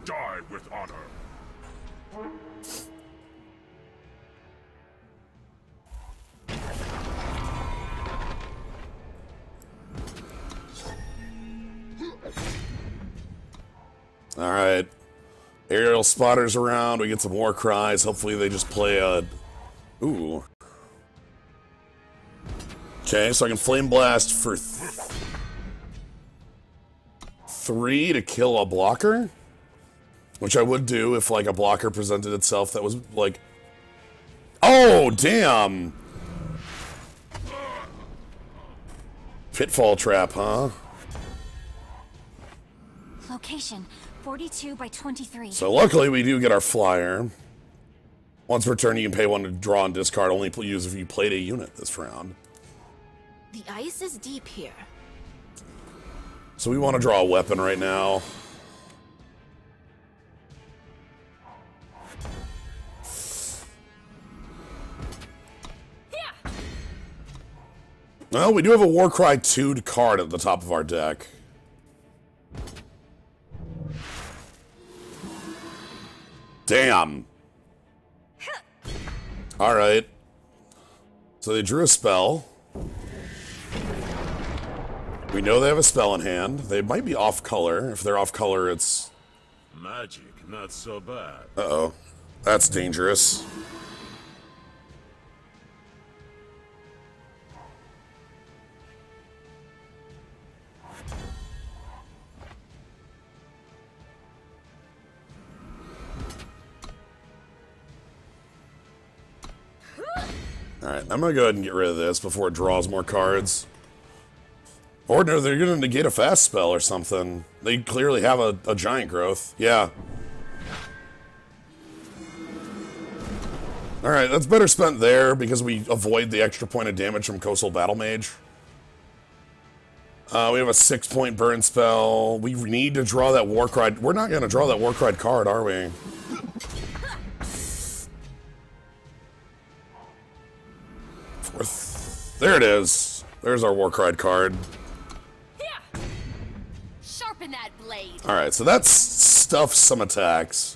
Die with honor. Alright. Aerial spotters around, we get some war cries. Hopefully they just play a... Ooh. Okay, so I can Flame Blast for 3 to kill a blocker? Which I would do if, like, a blocker presented itself that was, like... Oh, damn! Pitfall trap, huh? Location 42 by 23. So luckily we do get our flyer. Once per turn you can pay 1 to draw and discard, only use if you played a unit this round. The ice is deep here. So we want to draw a weapon right now. Well, we do have a Warcry 2 card at the top of our deck. Damn. Alright. So they drew a spell. We know they have a spell in hand. They might be off color. If they're off color, it's... Magic, not so bad. Uh-oh. That's dangerous. Alright, I'm gonna go ahead and get rid of this before it draws more cards. Or no, they're gonna negate a fast spell or something. They clearly have a giant growth. Yeah. Alright, that's better spent there because we avoid the extra point of damage from Coastal Battle Mage. We have a 6-point burn spell. We need to draw that Warcry. We're not gonna draw that Warcry card, are we? There it is. There's our Warcry card. Yeah. Sharpen that blade. Alright, so that's stuffs some attacks.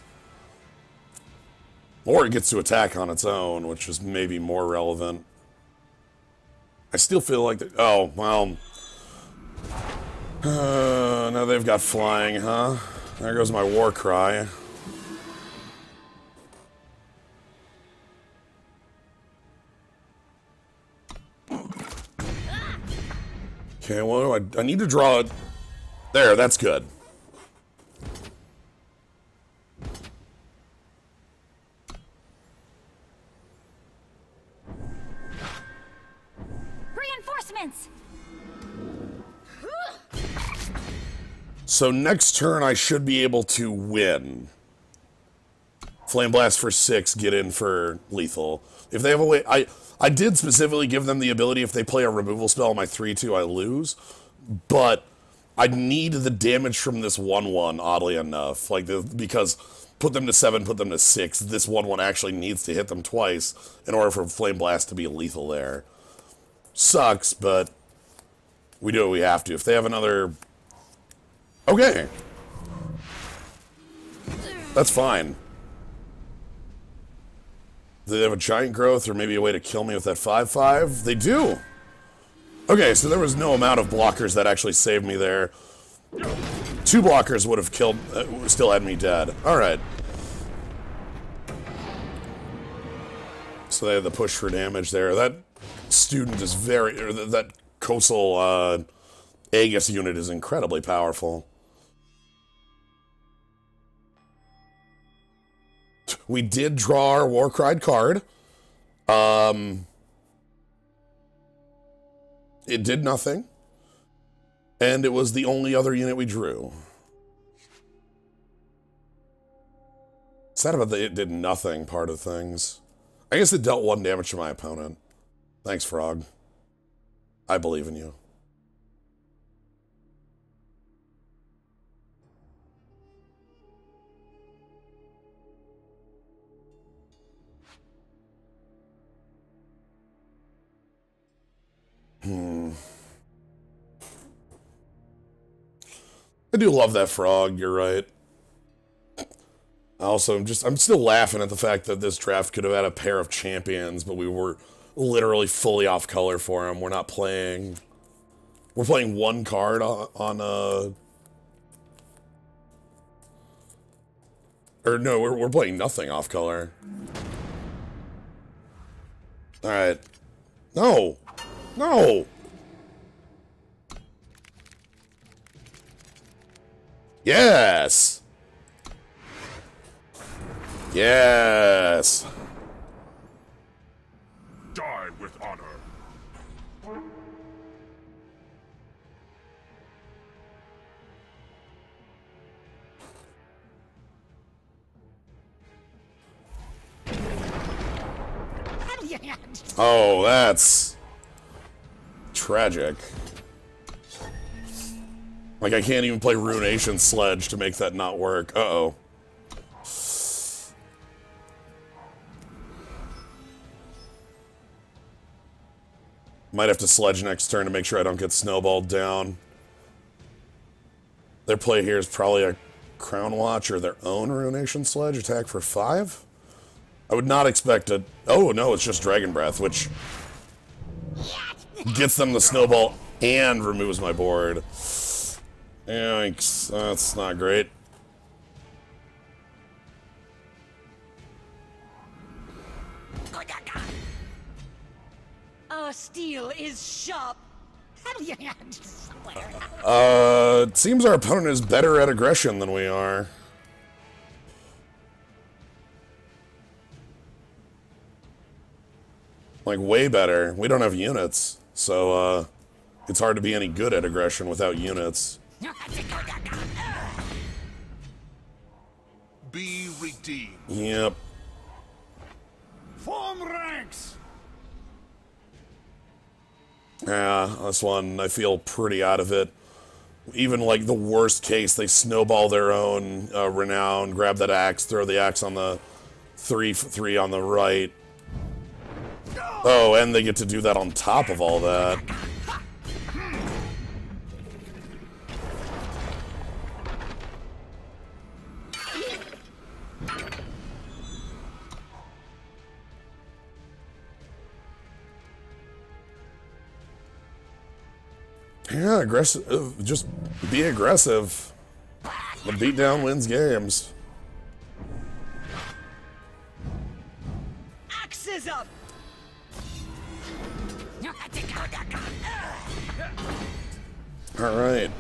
Or it gets to attack on its own, which is maybe more relevant. I still feel like... Oh, well... now they've got flying, huh? There goes my Warcry. Okay, well, I need to draw it. There, that's good. Reinforcements. So next turn I should be able to win. Flame Blast for 6, get in for lethal. If they have a way... I did specifically give them the ability if they play a removal spell on my 3-2, I lose. But I need the damage from this 1-1, oddly enough. Like, because put them to 7, put them to 6, this 1-1 actually needs to hit them twice in order for Flame Blast to be lethal there. Sucks, but we do what we have to. If they have another... Okay. That's fine. Do they have a giant growth or maybe a way to kill me with that 5-5? They do! Okay, so there was no amount of blockers that actually saved me there. 2 blockers would have killed, still had me dead. Alright. So they had the push for damage there. That student is very... Or that coastal Aegis unit is incredibly powerful. We did draw our Warcried card. It did nothing. And it was the only other unit we drew. Sad about the it did nothing part of things. I guess it dealt 1 damage to my opponent. Thanks, Frog. I believe in you. I do love that frog, you're right. Also, I'm still laughing at the fact that this draft could have had a pair of champions, but we were literally fully off color for them. We're not playing... We're playing 1 card on or no, we're playing nothing off color. Alright. No! No! Yes! Yes! Die with honor. Oh, that's tragic. Like, I can't even play Ruination Sledge to make that not work. Uh-oh. Might have to Sledge next turn to make sure I don't get snowballed down. Their play here is probably a Crown Watch or their own Ruination Sledge. Attack for 5? I would not expect it. Oh, no, it's just Dragon Breath, which gets them the snowball and removes my board. Yikes, that's not great. Our steel is sharp. It seems our opponent is better at aggression than we are. Like, way better. We don't have units, so, it's hard to be any good at aggression without units. Be redeemed. Yep. Form ranks! Yeah, this one, I feel pretty out of it. Even, like, the worst case, they snowball their own renown, grab that axe, throw the axe on the 3/3 on the right. Oh, and they get to do that on top of all that. Yeah, aggressive. Just be aggressive. The beatdown wins games. Axes up. All right.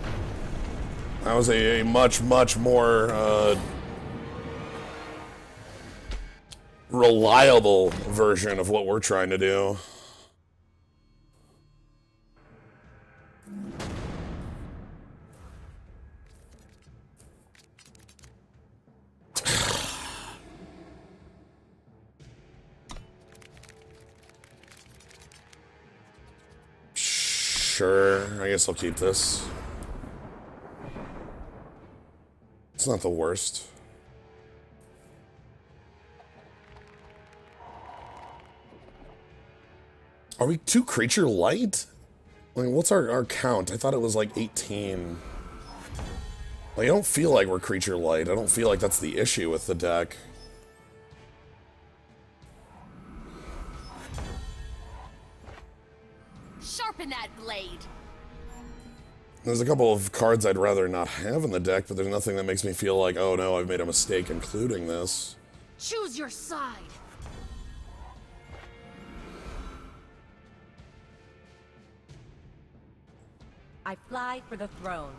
That was a much, much more reliable version of what we're trying to do. Sure, I guess I'll keep this. It's not the worst. Are we 2 creature light? Like, what's our count? I thought it was like 18. Like, I don't feel like we're creature light. I don't feel like that's the issue with the deck. Sharpen that blade. There's a couple of cards I'd rather not have in the deck, but there's nothing that makes me feel like, oh no, I've made a mistake including this. Choose your side. I fly for the throne.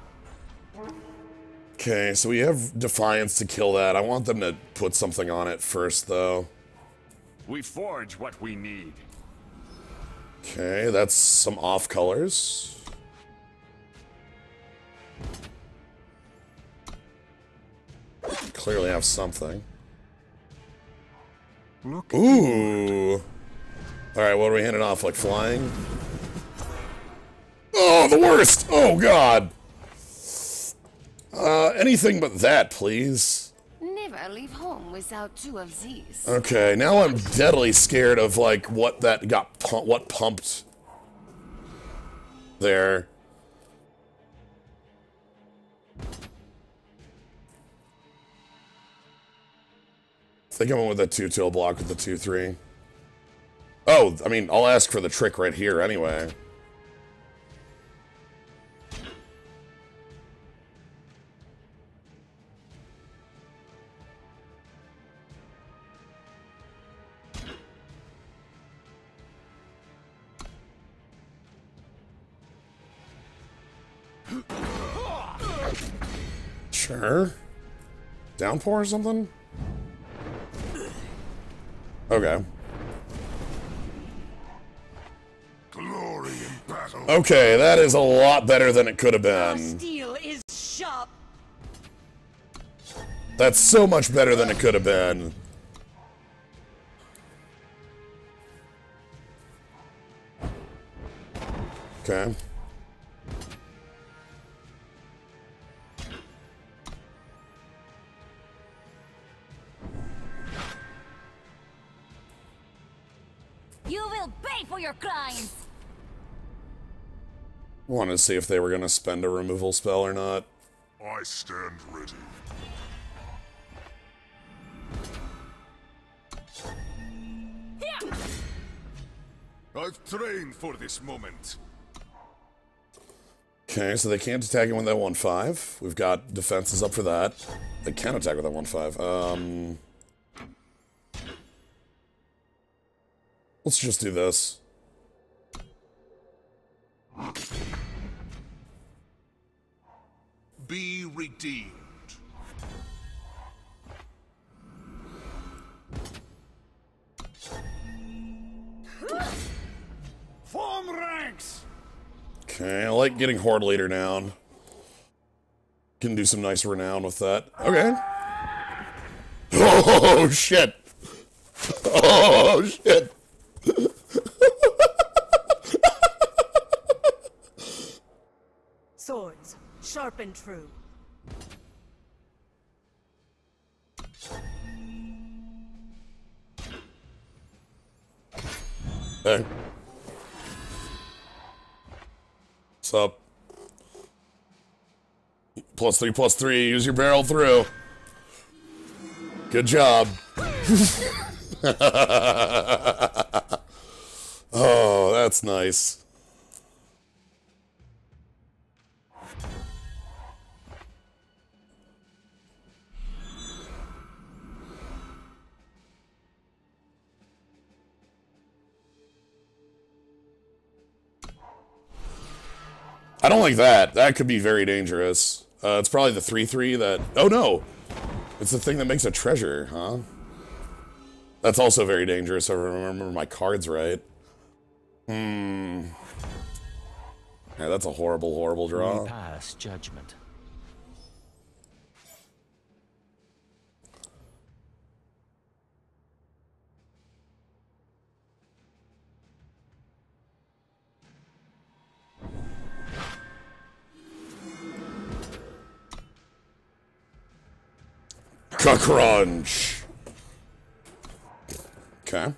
Okay, so we have Defiance to kill that. I want them to put something on it first, though. We forge what we need. Okay, that's some off colors. Clearly have something. Look. Ooh. Alright, what are we handing off? Like flying? Oh, the worst! Oh, God! Anything but that, please. Never leave home without 2 of these. Okay, now I'm deadly scared of, like, what that got what pumped there. I think I went with the 2-2 block with the 2-3. Oh, I mean, I'll ask for the trick right here anyway. Sure. Downpour or something? Okay. Glory in battle. Okay, that is a lot better than it could have been. Steel is sharp. That's so much better than it could have been. Okay. You will pay for your crimes! Wanted to see if they were going to spend a removal spell or not. I stand ready. I've trained for this moment. Okay, so they can't attack it with that 1-5. We've got defenses up for that. They can attack with that 1-5. Let's just do this. Be redeemed. Form ranks! Okay, I like getting Horde Leader down. Can do some nice renown with that. Okay. Oh, shit. Oh, shit. Swords, sharp and true. Hey. What's up? +3/+3. Use your barrel through. Good job. Oh, that's nice. I don't like that. That could be very dangerous. It's probably the 3/3 that... Oh, no! It's the thing that makes a treasure, huh? That's also very dangerous, if I remember my cards right. Yeah, that's a horrible, horrible draw. We pass judgment. Crunch. Okay.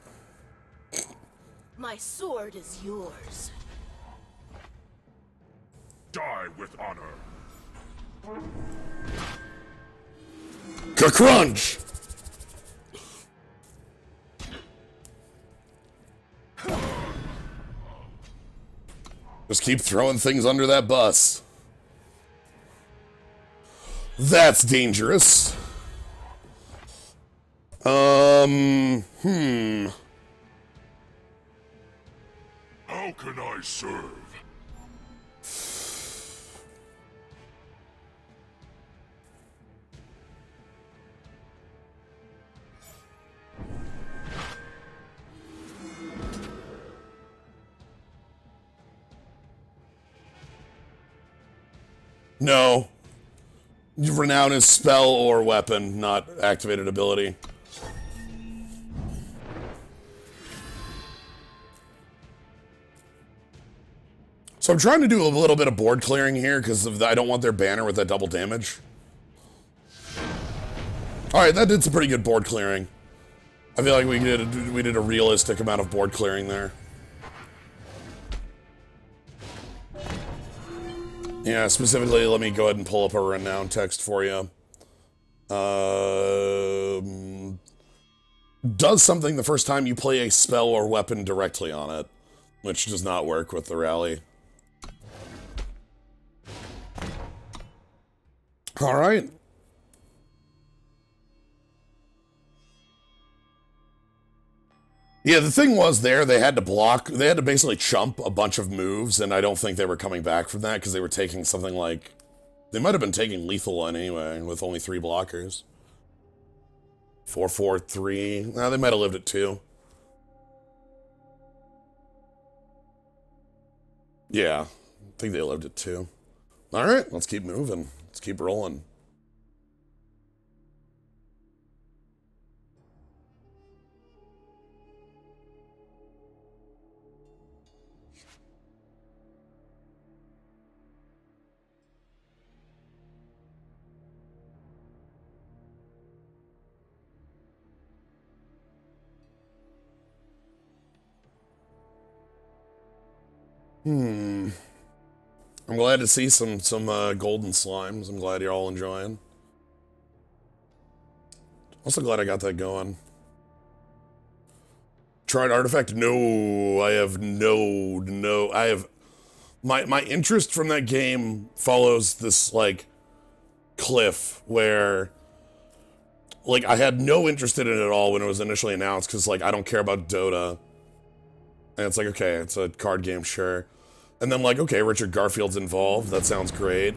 My sword is yours. Die with honor. Crunch. Just keep throwing things under that bus. That's dangerous. How can I serve? No. Renown is spell or weapon, not activated ability. So I'm trying to do a little bit of board clearing here because I don't want their banner with that double damage. Alright, that did some pretty good board clearing. I feel like we did a realistic amount of board clearing there. Yeah, specifically, let me go ahead and pull up a renown text for you. Does something the first time you play a spell or weapon directly on it, which does not work with the rally. All right. Yeah, the thing was they had to block, they had to basically chump a bunch of moves, and I don't think they were coming back from that because they were taking something like, they might have been taking lethal one anyway, with only 3 blockers. 4, 4, 3, no, they might have lived at 2. Yeah, I think they lived at 2. All right, let's keep moving. Let's keep rolling. I'm glad to see some golden slimes. I'm glad you're all enjoying. Also glad I got that going. Tried Artifact? No, I have I have my interest from that game follows this like cliff where like I had no interest in it at all when it was initially announced because like I don't care about Dota. And it's like, okay, it's a card game, sure. And then like, okay, Richard Garfield's involved. That sounds great.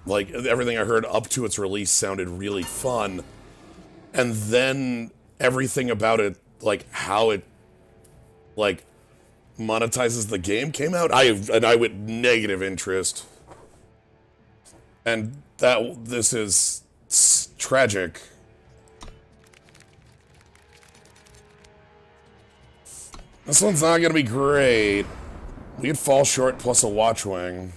Like, everything I heard up to its release sounded really fun. And then everything about it, like, how it, like, monetizes the game came out. I went negative interest. And this is tragic. This one's not gonna be great. We could fall short plus a watch wing.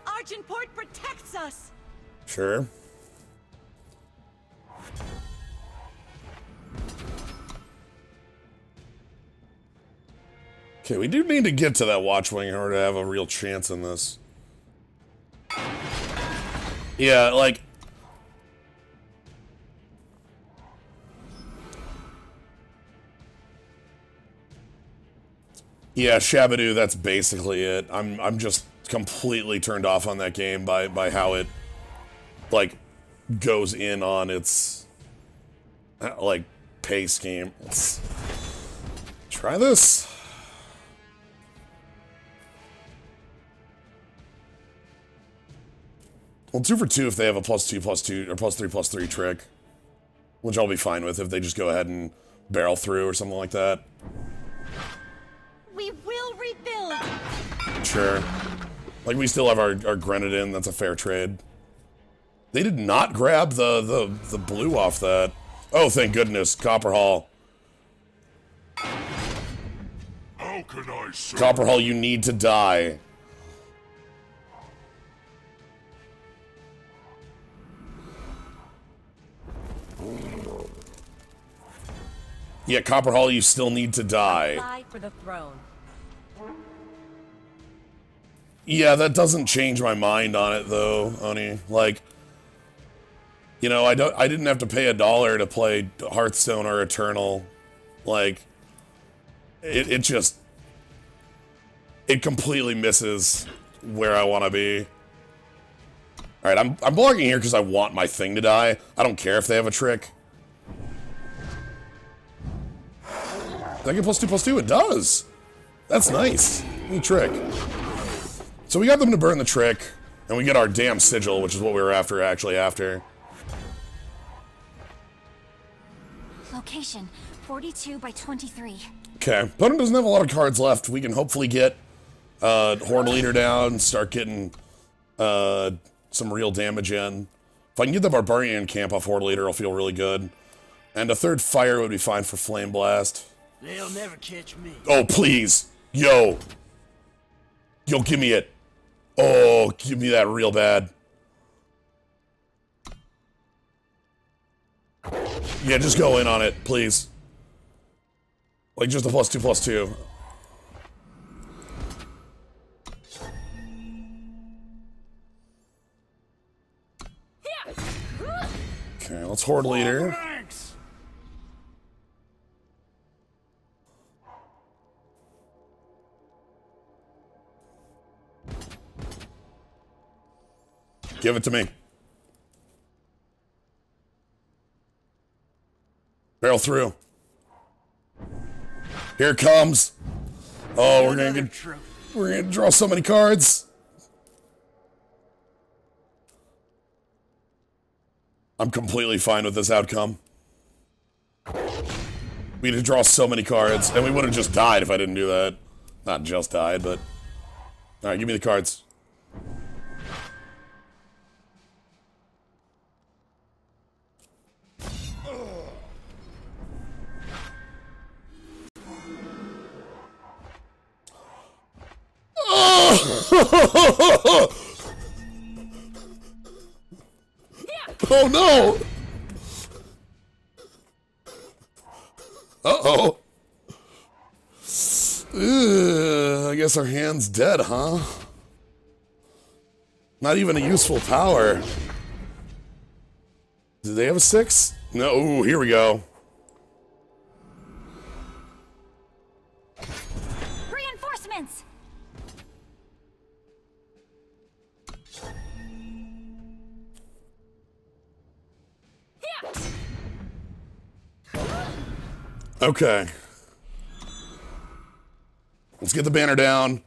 Argenport protects us! Sure. Okay, we do need to get to that watchwing in order to have a real chance in this. Yeah, like... Yeah, Shabadoo, that's basically it. I'm just completely turned off on that game by how it, like, goes in on its, like, pay scheme. Let's try this. Well, 2 for 2 if they have a +2/+2 or +3/+3 trick, which I'll be fine with if they just go ahead and barrel through or something like that. We will rebuild! Sure. Like, we still have our Grenadin, that's a fair trade. They did not grab the blue off that. Oh, thank goodness, Copper Hall. How can I serve? Copper Hall, you need to die. Yeah, Copper Hall, you still need to die. Fly for the throne. Yeah, that doesn't change my mind on it, though, Oni. Like, you know, I didn't have to pay $1 to play Hearthstone or Eternal. Like, it just... It completely misses where I want to be. Alright, I'm blocking here because I want my thing to die. I don't care if they have a trick. Did I get +2/+2? It does! That's nice. Neat trick. So we got them to burn the trick. And we get our damn sigil, which is what we were actually after. Location 42 by 23. Okay, opponent doesn't have a lot of cards left. We can hopefully get Horde Leader down, start getting some real damage in. If I can get the Barbarian camp off Horde Leader, I'll feel really good. And a third fire would be fine for Flame Blast. They'll never catch me. Oh, please. Yo. Yo, give me it. Oh, give me that real bad. Yeah, just go in on it, please. Like, just a +2/+2. Okay, let's Horde Leader. Ranks. Give it to me. Barrel through. Here it comes. Oh, we're gonna draw so many cards. I'm completely fine with this outcome. We had to draw so many cards, and we would have just died if I didn't do that. Not just died, but... Alright, give me the cards. Oh no! Uh-oh. I guess our hand's dead, huh? Not even a useful power. Do they have a 6? No, ooh, here we go. Reinforcements. Okay. Let's get the banner down.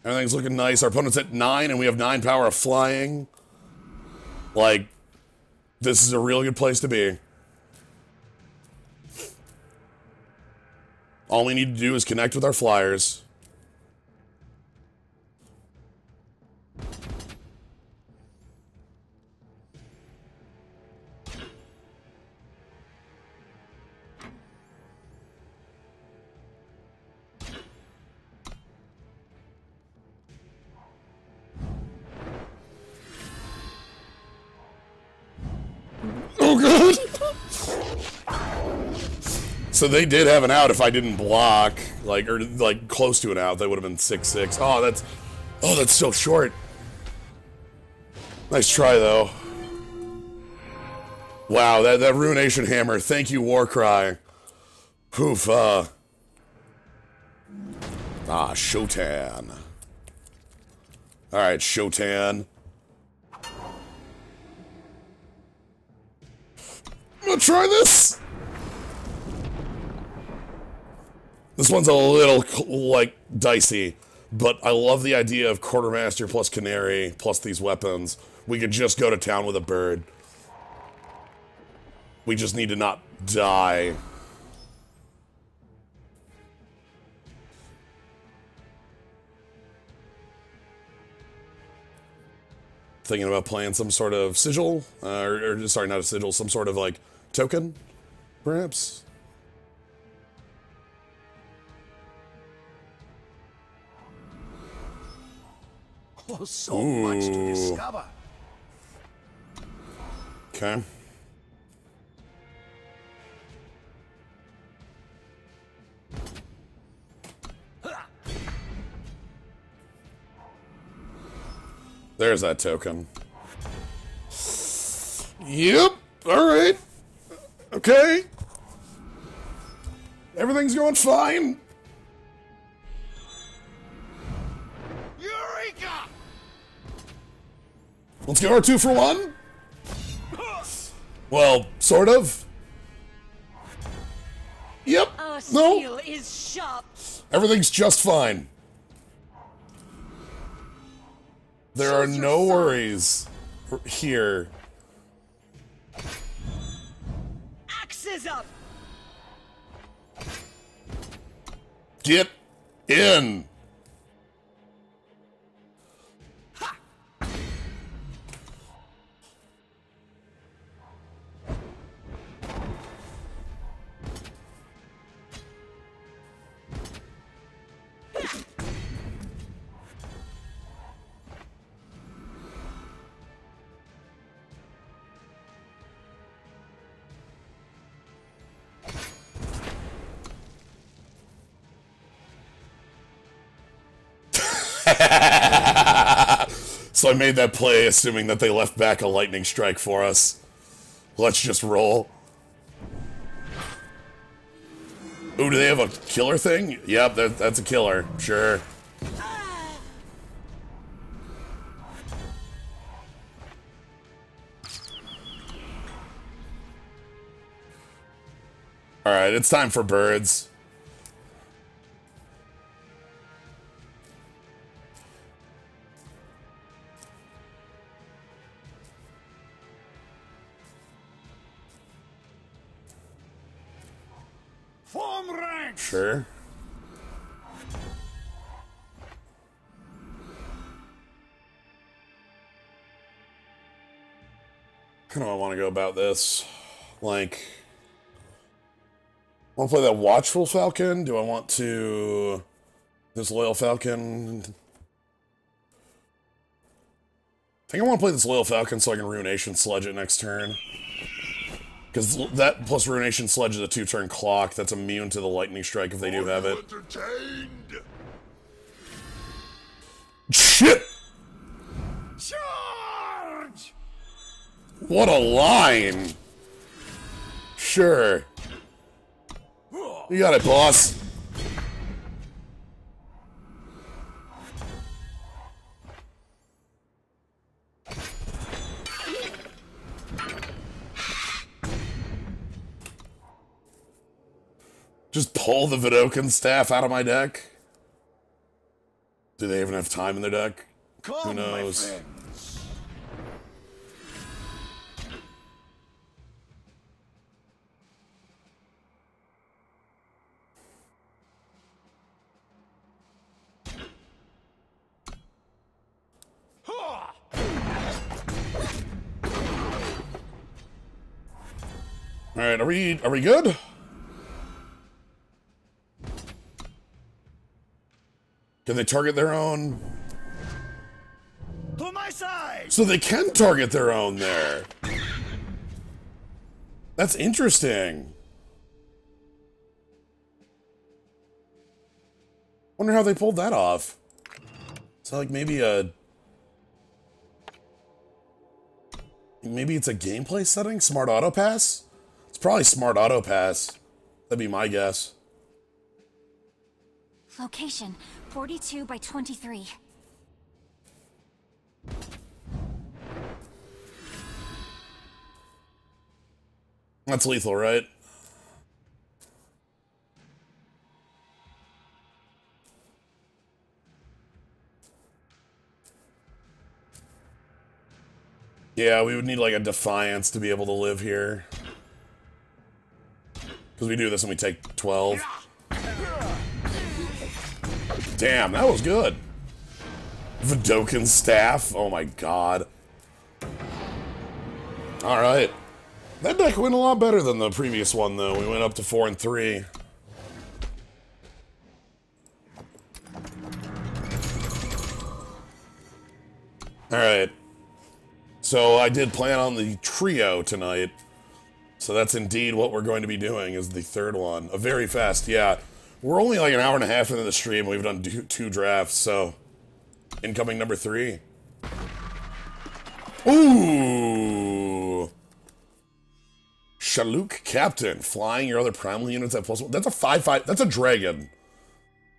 Everything's looking nice. Our opponent's at 9, and we have 9 power of flying. Like, this is a real good place to be. All we need to do is connect with our flyers. Oh god! So they did have an out if I didn't block, like, or like close to an out. That would have been 6/6. Oh, that's so short. Nice try though. Wow, that Ruination Hammer. Thank you, Warcry. Poof. Shotan. All right, Shotan. I'm gonna try this. This one's a little, like, dicey, but I love the idea of Quartermaster plus Canary plus these weapons. We could just go to town with a bird. We just need to not die. Thinking about playing some sort of sigil, or sorry, not a sigil, some sort of, like, token, perhaps? Oh, so much to discover. Okay. There's that token. Yep. All right. Okay. Everything's going fine. Eureka! Let's get our 2 for 1. Well, sort of. Yep. Our No. steel is sharp. Everything's just fine. There are no worries here. Axes up! Get in! So I made that play assuming that they left back a lightning strike for us. Let's just roll. Ooh, do they have a killer thing? Yep, that's a killer. Sure. Alright, it's time for birds. Form ranks! Sure. How do I want to go about this? Like, I want to play that Watchful Falcon? Do I want to... this Loyal Falcon? I think I want to play this Loyal Falcon so I can Ruination Sledge it next turn. Because that plus Ruination Sledge is a 2-turn clock that's immune to the Lightning Strike if they do have it. Entertained. Shit! Charge! What a line! Sure. You got it, boss. Just pull the Vidoken staff out of my deck? Do they even have time in their deck? Come, Who knows? my friends. Ha! Alright, are we good? Can they target their own? To my side! So they can target their own there. That's interesting. Wonder how they pulled that off. Is that like maybe it's a gameplay setting? Smart auto pass? It's probably smart auto pass. That'd be my guess. Location 42 by 23. That's lethal, right? Yeah, we would need like a Defiance to be able to live here. Because we do this and we take 12. Damn, that was good. Vidoken staff. Oh my god. Alright. That deck went a lot better than the previous one, though. We went up to 4 and 3. Alright. So I did plan on the trio tonight. So that's indeed what we're going to be doing, is the third one. A very fast, yeah. We're only like an hour and a half into the stream. We've done two drafts, so... Incoming number 3. Ooh! Shalouk Captain. Flying your other primal units at +1. That's a 5/5. That's a dragon.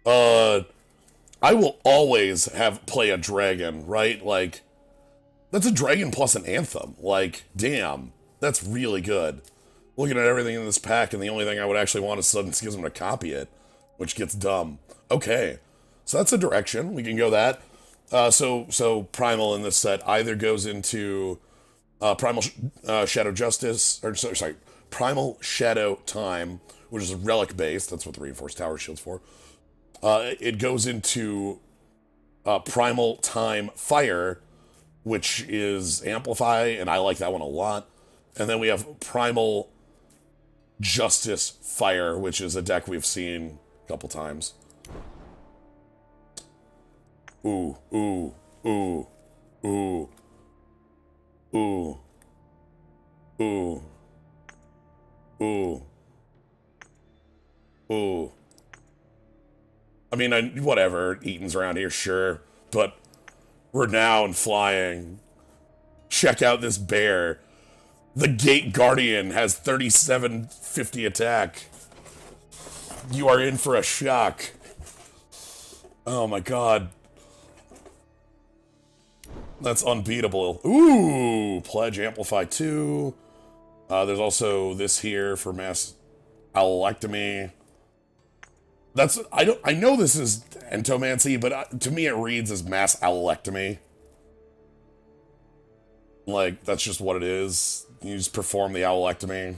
I will always play a dragon, right? Like, that's a dragon plus an anthem. Like, damn. That's really good. Looking at everything in this pack, and the only thing I would actually want is Sudden Schism to copy it, which gets dumb. Okay. So that's a direction. We can go that. So Primal in this set either goes into Primal Shadow Justice, or sorry, Primal Shadow Time, which is a relic base. That's what the Reinforced Tower Shield's for. It goes into Primal Time Fire, which is Amplify, and I like that one a lot. And then we have Primal Justice Fire, which is a deck we've seen a couple times. Ooh, ooh, ooh, ooh, ooh, ooh, ooh, ooh. I mean, whatever, Eaton's around here, sure, but Renown flying. Check out this bear. The Gate Guardian has 3750 attack. You are in for a shock. Oh my god. That's unbeatable. Ooh, Pledge Amplify 2. There's also this here for Mass Owlectomy. I know this is Entomancy, but to me it reads as Mass Owlectomy. Like, that's just what it is. You just perform the owlectomy.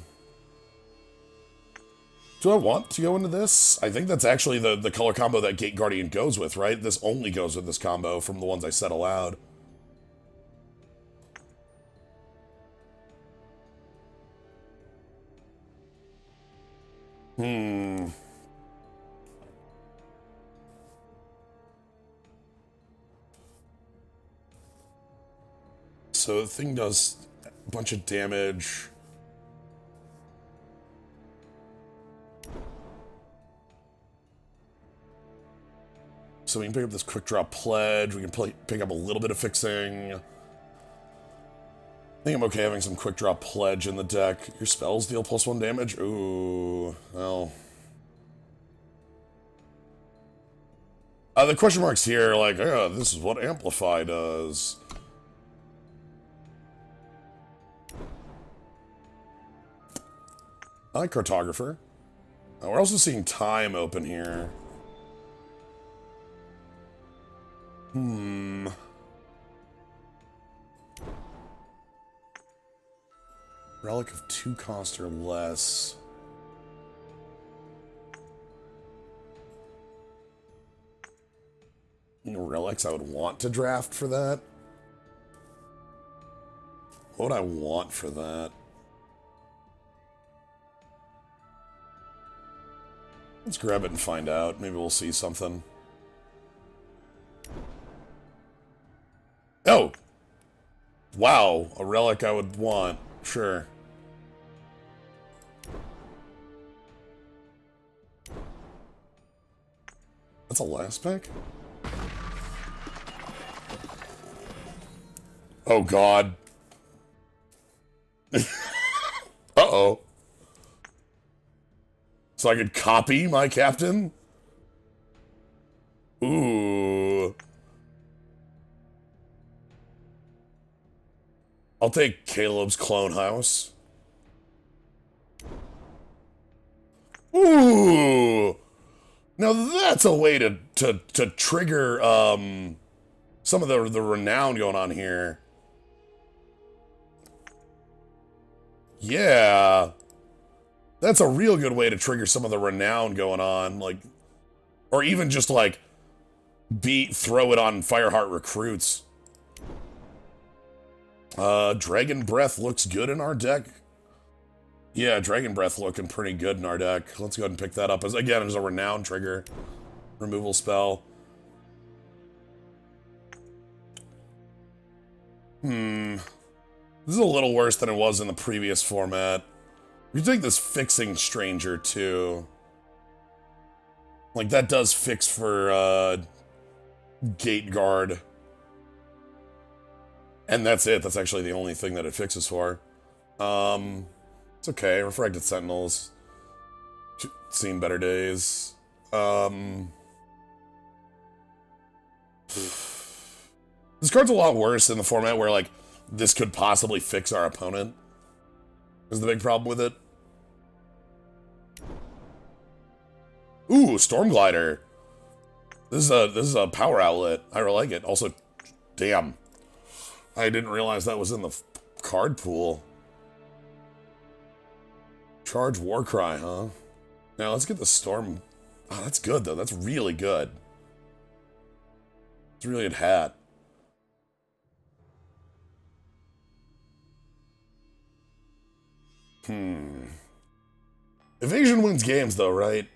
Do I want to go into this? I think that's actually the color combo that Gate Guardian goes with, right? This only goes with this combo from the ones I said aloud. So the thing does a bunch of damage. So we can pick up this quick draw pledge. We can pick up a little bit of fixing. I think I'm okay having some quick draw pledge in the deck. Your spells deal +1 damage? Ooh, well. The question marks here, like, oh, this is what Amplify does. I like Cartographer. We're also seeing Time open here. Relic of 2 cost or less. Relics I would want to draft for that. What would I want for that? Let's grab it and find out. Maybe we'll see something. Oh! Wow, a relic I would want. Sure. That's a last pick? Oh god. Uh-oh. So I could copy my captain? Ooh. I'll take Caleb's Clone House. Ooh. Now that's a way to trigger some of the renown going on here. Yeah. That's a real good way to trigger some of the renown going on, like, or even just like throw it on Fireheart recruits. Dragon Breath looks good in our deck. Yeah, Dragon Breath looking pretty good in our deck. Let's go ahead and pick that up as, again, as a renown trigger removal spell. This is a little worse than it was in the previous format. You take this Fixing Stranger, too. Like, that does fix for, Gate Guard. And that's it. That's actually the only thing that it fixes for. It's okay. Refracted Sentinels. Seen better days. This card's a lot worse in the format where, like, this could possibly fix our opponent. Is the big problem with it. Ooh, Storm Glider. This is a power outlet. I really like it. Also, Damn. I didn't realize that was in the card pool. Charge Warcry, huh? Now let's get the Storm. Oh, that's good, though. That's really good. It's a really good hat. Evasion wins games, though, right?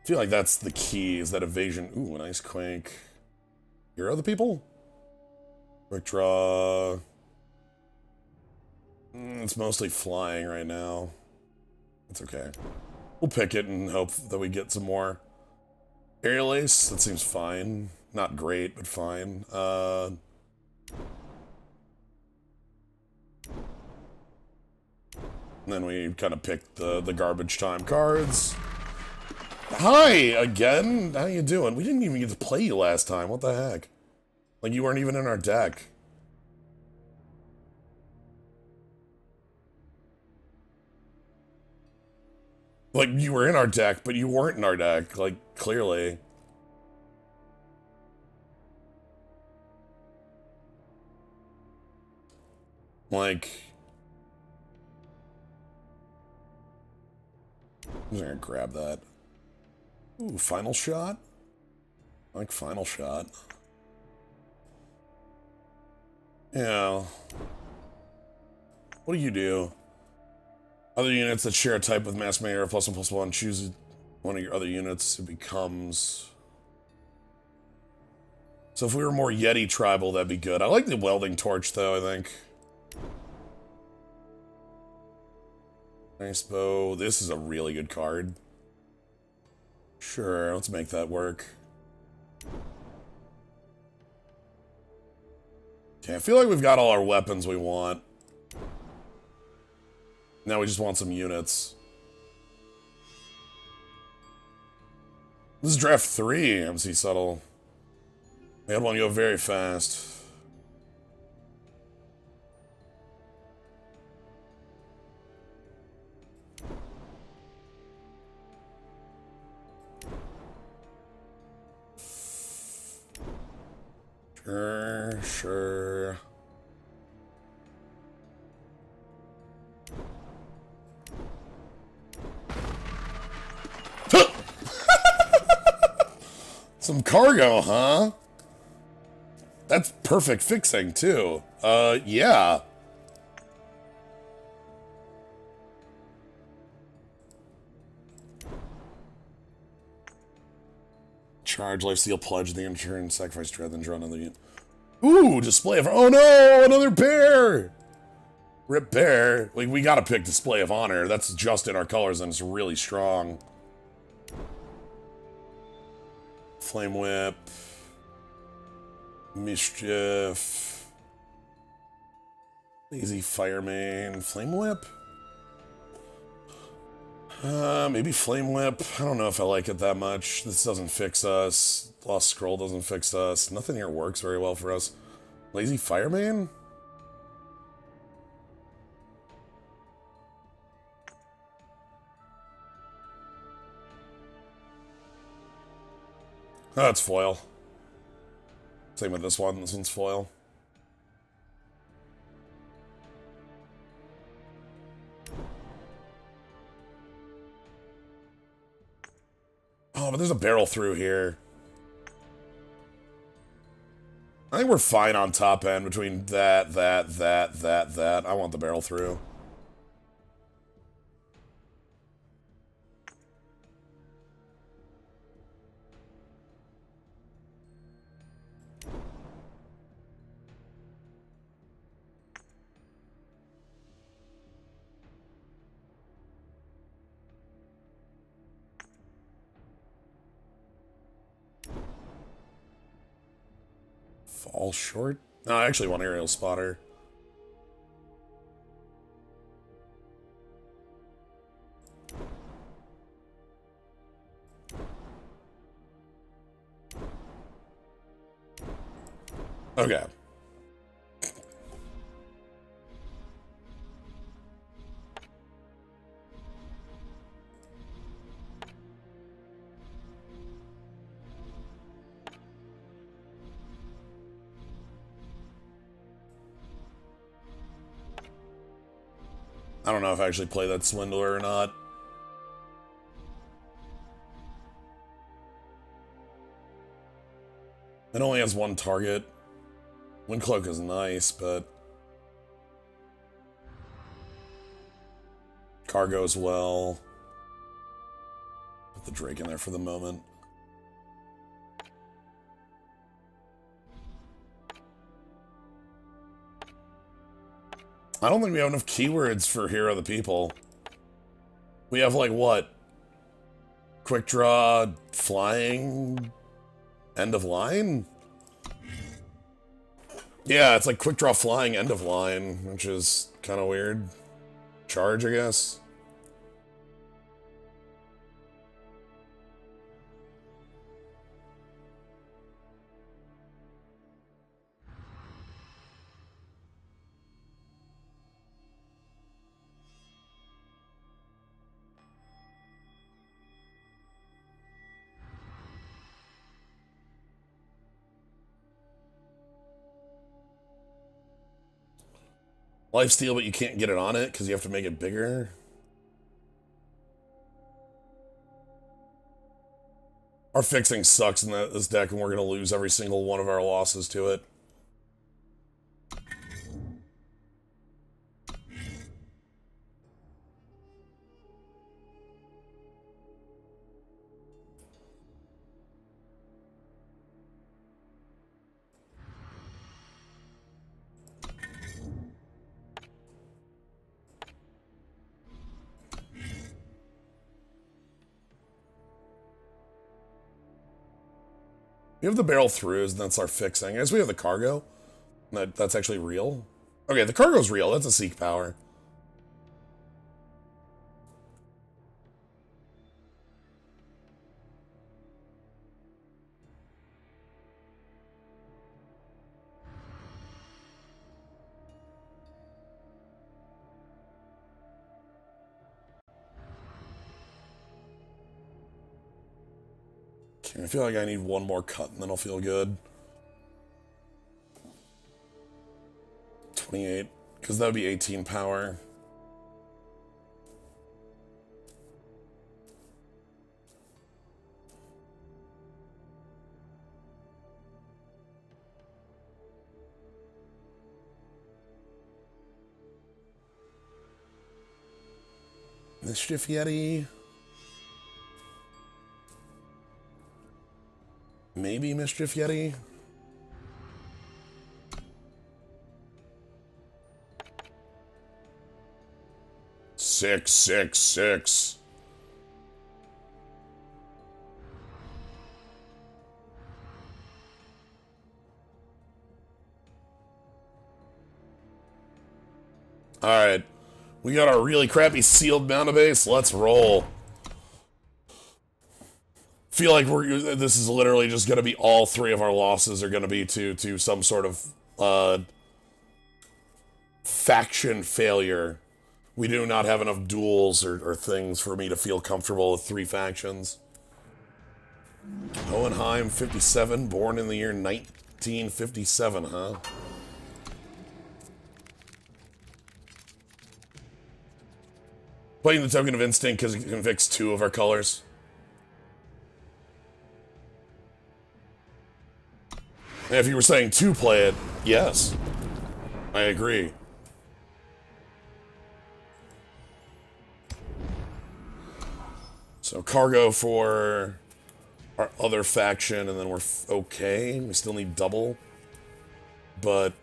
I feel like that's the key, is that evasion. Ooh, a nice Quake. Hero the people? Quick draw. It's mostly flying right now. That's okay. We'll pick it and hope that we get some more. Aerial Ace, that seems fine. Not great, but fine. And then we kind of picked the garbage time cards. Hi, again. How you doing? We didn't even get to play you last time. What the heck? Like, you weren't even in our deck. Like, you were in our deck, but you weren't in our deck. Like, clearly. Like... I'm just gonna grab that. Ooh, Final Shot? I like Final Shot. Yeah. What do you do? Other units that share a type with Mass Mayor +1/+1. Choose one of your other units. It becomes... So if we were more Yeti tribal, that'd be good. I like the Welding Torch, though, I think. Nice bow. This is a really good card. Sure, let's make that work. Okay, I feel like we've got all our weapons we want. Now we just want some units. This is draft 3, MC Subtle. We had one go very fast. Sure. Some cargo, huh? That's perfect fixing, too. Yeah. Charge, life seal, pledge, the insurance, sacrifice, dread, then draw another unit. Ooh, display of... Oh no, another bear! Rip bear. Like, we gotta pick display of honor. That's just in our colors and it's really strong. Flame whip. Mischief. Lazy fireman. Flame whip? Maybe Flame Whip. I don't know if I like it that much. This doesn't fix us. Lost Scroll doesn't fix us. Nothing here works very well for us. Lazy Fireman? Oh, that's foil. Same with this one. This one's foil. Oh, but there's a barrel through here. I think we're fine on top end between that. I want the barrel through. Fall short? No, I actually want Aerial Spotter. Okay. I don't know if I actually play that Swindler or not. It only has one target. Windcloak is nice, but... Cargo as well. Put the Drake in there for the moment. I don't think we have enough keywords for Hero of the People. We have, like, what? Quick draw, flying, end of line? Yeah, it's like quick draw, flying, end of line, which is kind of weird. Charge, I guess. Lifesteal, but you can't get it on it because you have to make it bigger. Our fixing sucks in this deck, and we're going to lose every single one of our losses to it. We have the barrel throughs, and that's our fixing. I guess we have the cargo. That's actually real. Okay, the cargo's real. That's a seek power. I feel like I need one more cut and then I'll feel good. 28, because that would be 18 power. Mischief Yeti. Maybe Mischief Yeti? Six, 6, 6. Alright. We got our really crappy sealed mountain base. Let's roll. Feel like this is literally just going to be all three of our losses are going to be to some sort of faction failure. We do not have enough duels or things for me to feel comfortable with three factions. Hohenheim, 57, born in the year 1957, huh? Playing the Token of Instinct because it can fix two of our colors. And if you were saying to play it, yes. I agree. So cargo for our other faction, and then we're okay. We still need double. But...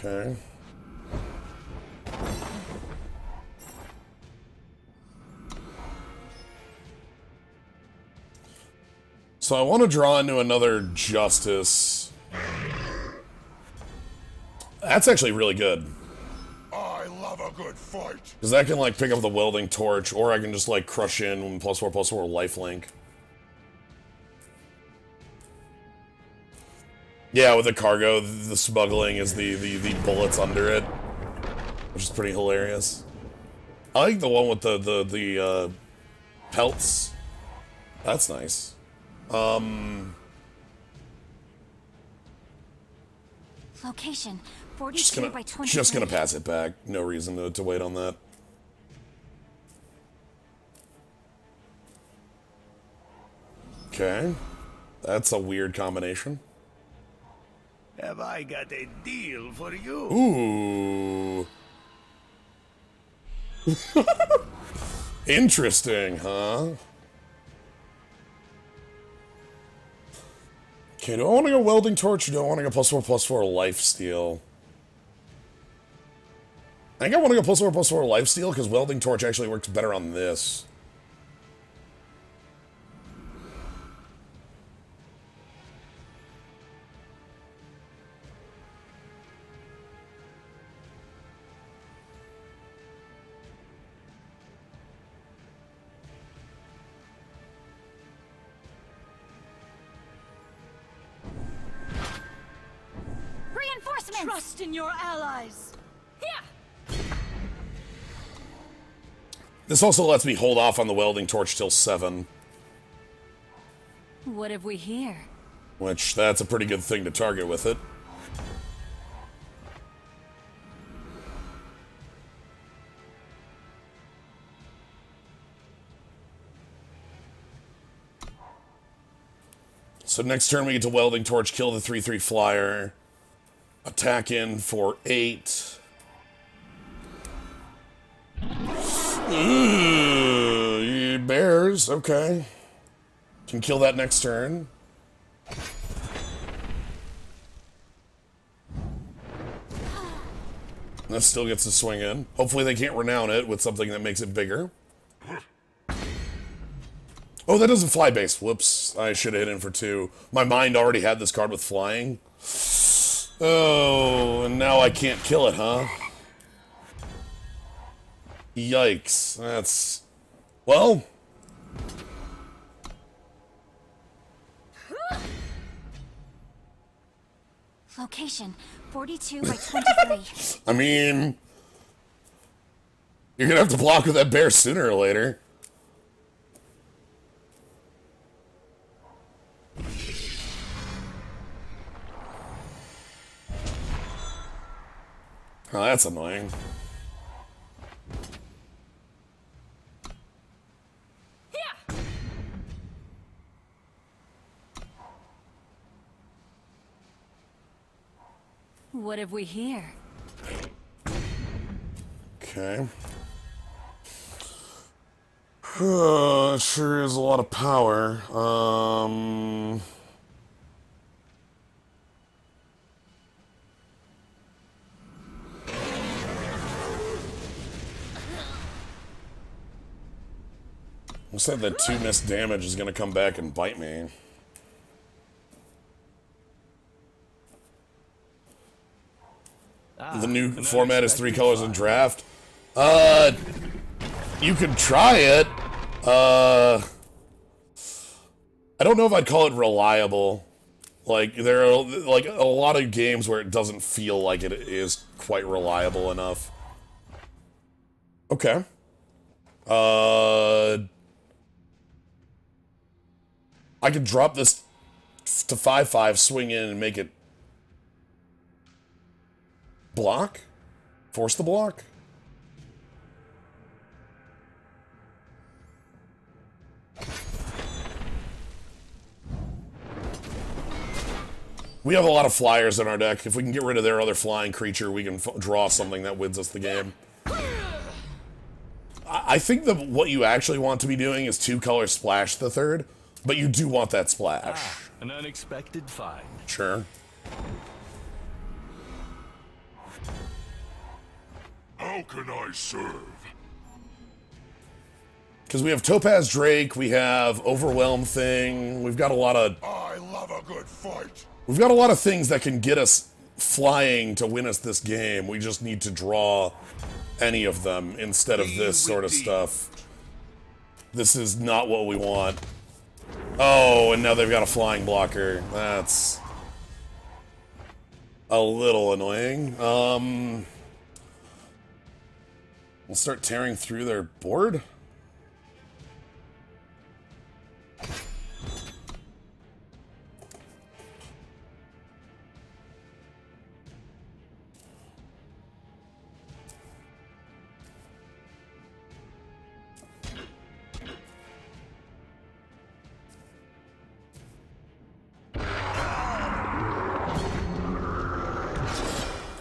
okay. So I want to draw into another Justice. That's actually really good. I love a good fight. Because that can, like, pick up the Welding Torch, or I can just, like, crush in +4/+4 lifelink. Yeah, with the cargo, the smuggling is the bullets under it, which is pretty hilarious. I like the one with the pelts. That's nice. Location 42 by 23. Just gonna pass it back. No reason to wait on that. Okay. That's a weird combination. Have I got a deal for you? Ooh. Interesting, huh? Okay, do I want to go welding torch or do I want to go +4/+4 lifesteal? I think I want to go +4/+4 lifesteal because welding torch actually works better on this. Reinforcements! Trust in your allies. Yeah. This also lets me hold off on the welding torch till 7. What have we here? Which, that's a pretty good thing to target with it. So next turn we get to welding torch, kill the 3/3 flyer, attack in for 8. Ooh, bears, okay. Can kill that next turn. This still gets a swing in. Hopefully they can't renown it with something that makes it bigger. Oh, that doesn't fly base. Whoops. I should have hit in for 2. My mind already had this card with flying. Oh, and now I can't kill it, huh? Yikes. That's... Well... Location 42 by 23. I mean... You're gonna have to block with that bear sooner or later. Oh, that's annoying. Yeah. What have we here? Okay. Sure is a lot of power. I said that 2 missed damage is gonna come back and bite me. The new format is 3 colors in draft. You could try it. I don't know if I'd call it reliable. Like, there are like a lot of games where it doesn't feel like it is quite reliable enough. Okay. I could drop this to 5/5, swing in, and make it block? Force the block? We have a lot of flyers in our deck. If we can get rid of their other flying creature, we can draw something that wins us the game. I think that what you actually want to be doing is 2 color splash the 3rd, but you do want that splash. An unexpected find. Sure. How can I serve? Because we have Topaz Drake, we have Overwhelm Thing, we've got a lot of... I love a good fight. We've got a lot of things that can get us flying to win us this game. We just need to draw any of them instead of this sort of stuff. This is not what we want. Oh, and now they've got a flying blocker. That's a little annoying. We'll start tearing through their board.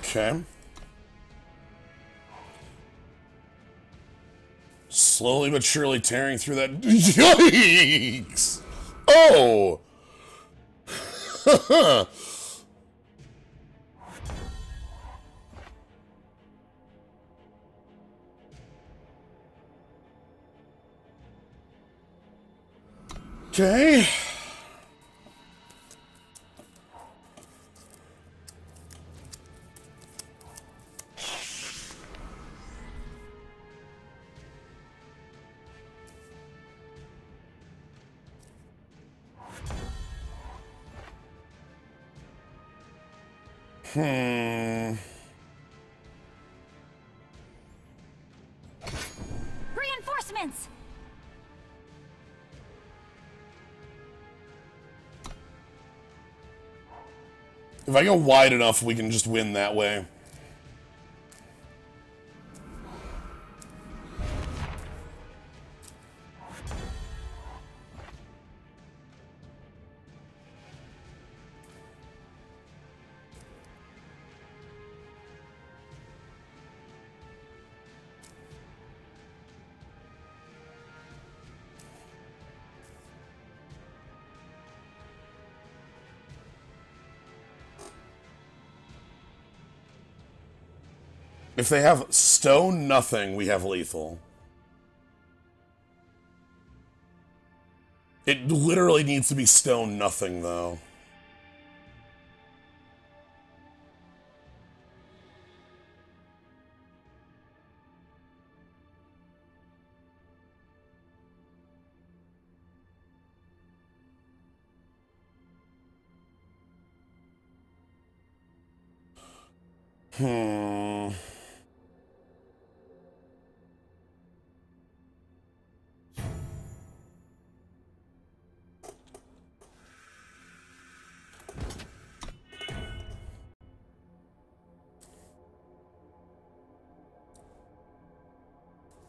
Okay. Slowly but surely tearing through that. Yikes! Oh! Okay. Reinforcements! If I go wide enough, we can just win that way. If they have stone nothing, we have lethal. It literally needs to be stone nothing, though.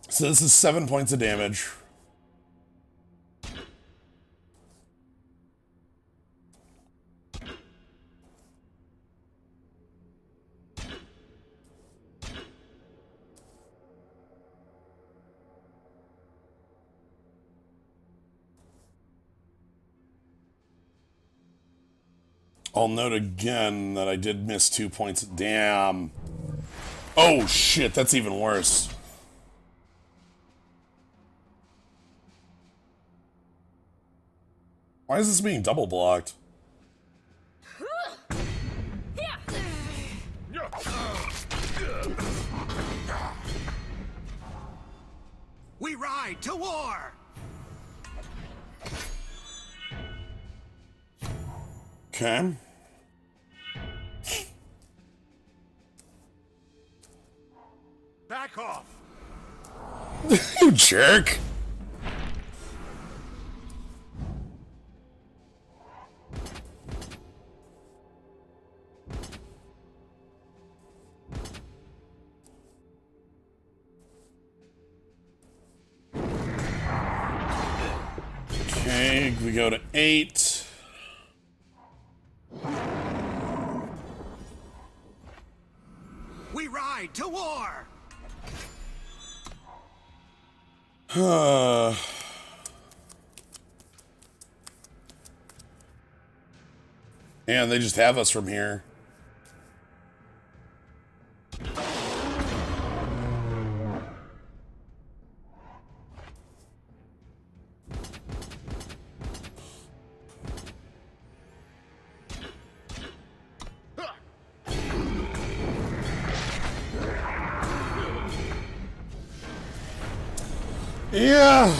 So this is 7 points of damage. I'll note again that I did miss 2 points. Damn. Oh shit, that's even worse. Why is this being double blocked? We ride to war! Okay. Back off! You jerk! Okay, we go to 8. We ride to war! And they just have us from here. Yeah,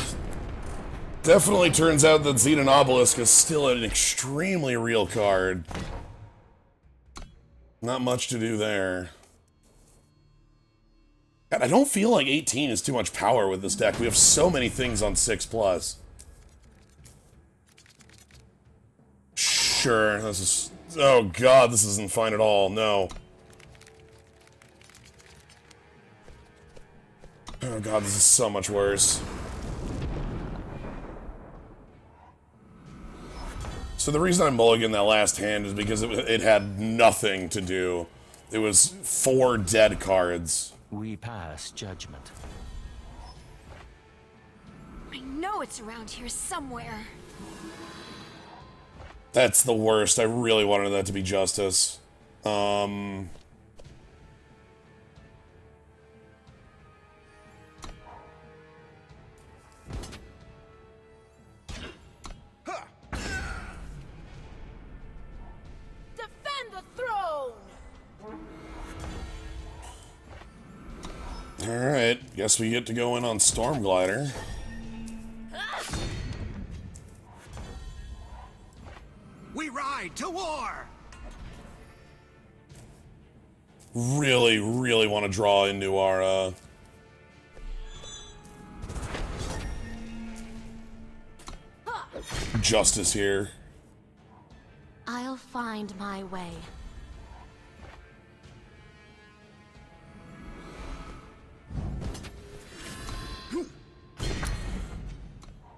definitely turns out that Xenon Obelisk is still an extremely real card. Not much to do there. And I don't feel like 18 is too much power with this deck. We have so many things on 6+. Sure, this is... Oh god, this isn't fine at all, no. Oh god, this is so much worse. So the reason I mulliganed that last hand is because it had nothing to do. It was 4 dead cards. We pass judgment. I know it's around here somewhere. That's the worst. I really wanted that to be justice. Alright, guess we get to go in on Storm Glider. We ride to war! Really, really want to draw into our, justice here. I'll find my way.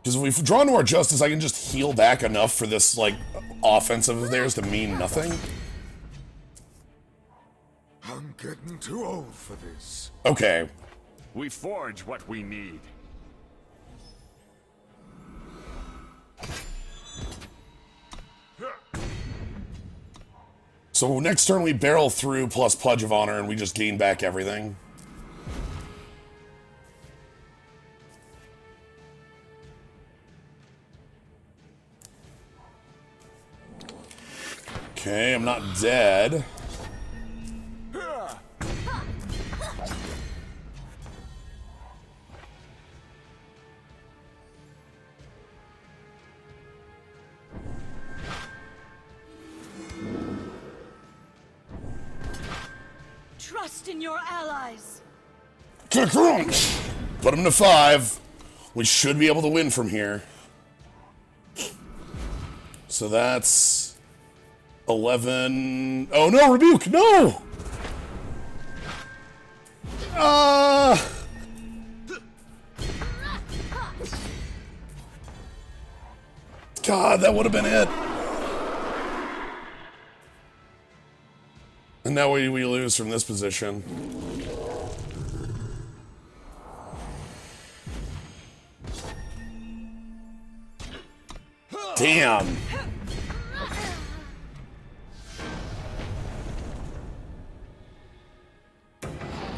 Because if we draw into our justice, I can just heal back enough for this, like, offensive of theirs to mean nothing. I'm getting too old for this. Okay. We forge what we need. So next turn we barrel through plus Pledge of Honor and we just gain back everything. Okay, I'm not dead. Trust in your allies. Put him to 5. We should be able to win from here. So that's 11. Oh no, Rebuke, no! God, that would have been it. And now we lose from this position. Damn.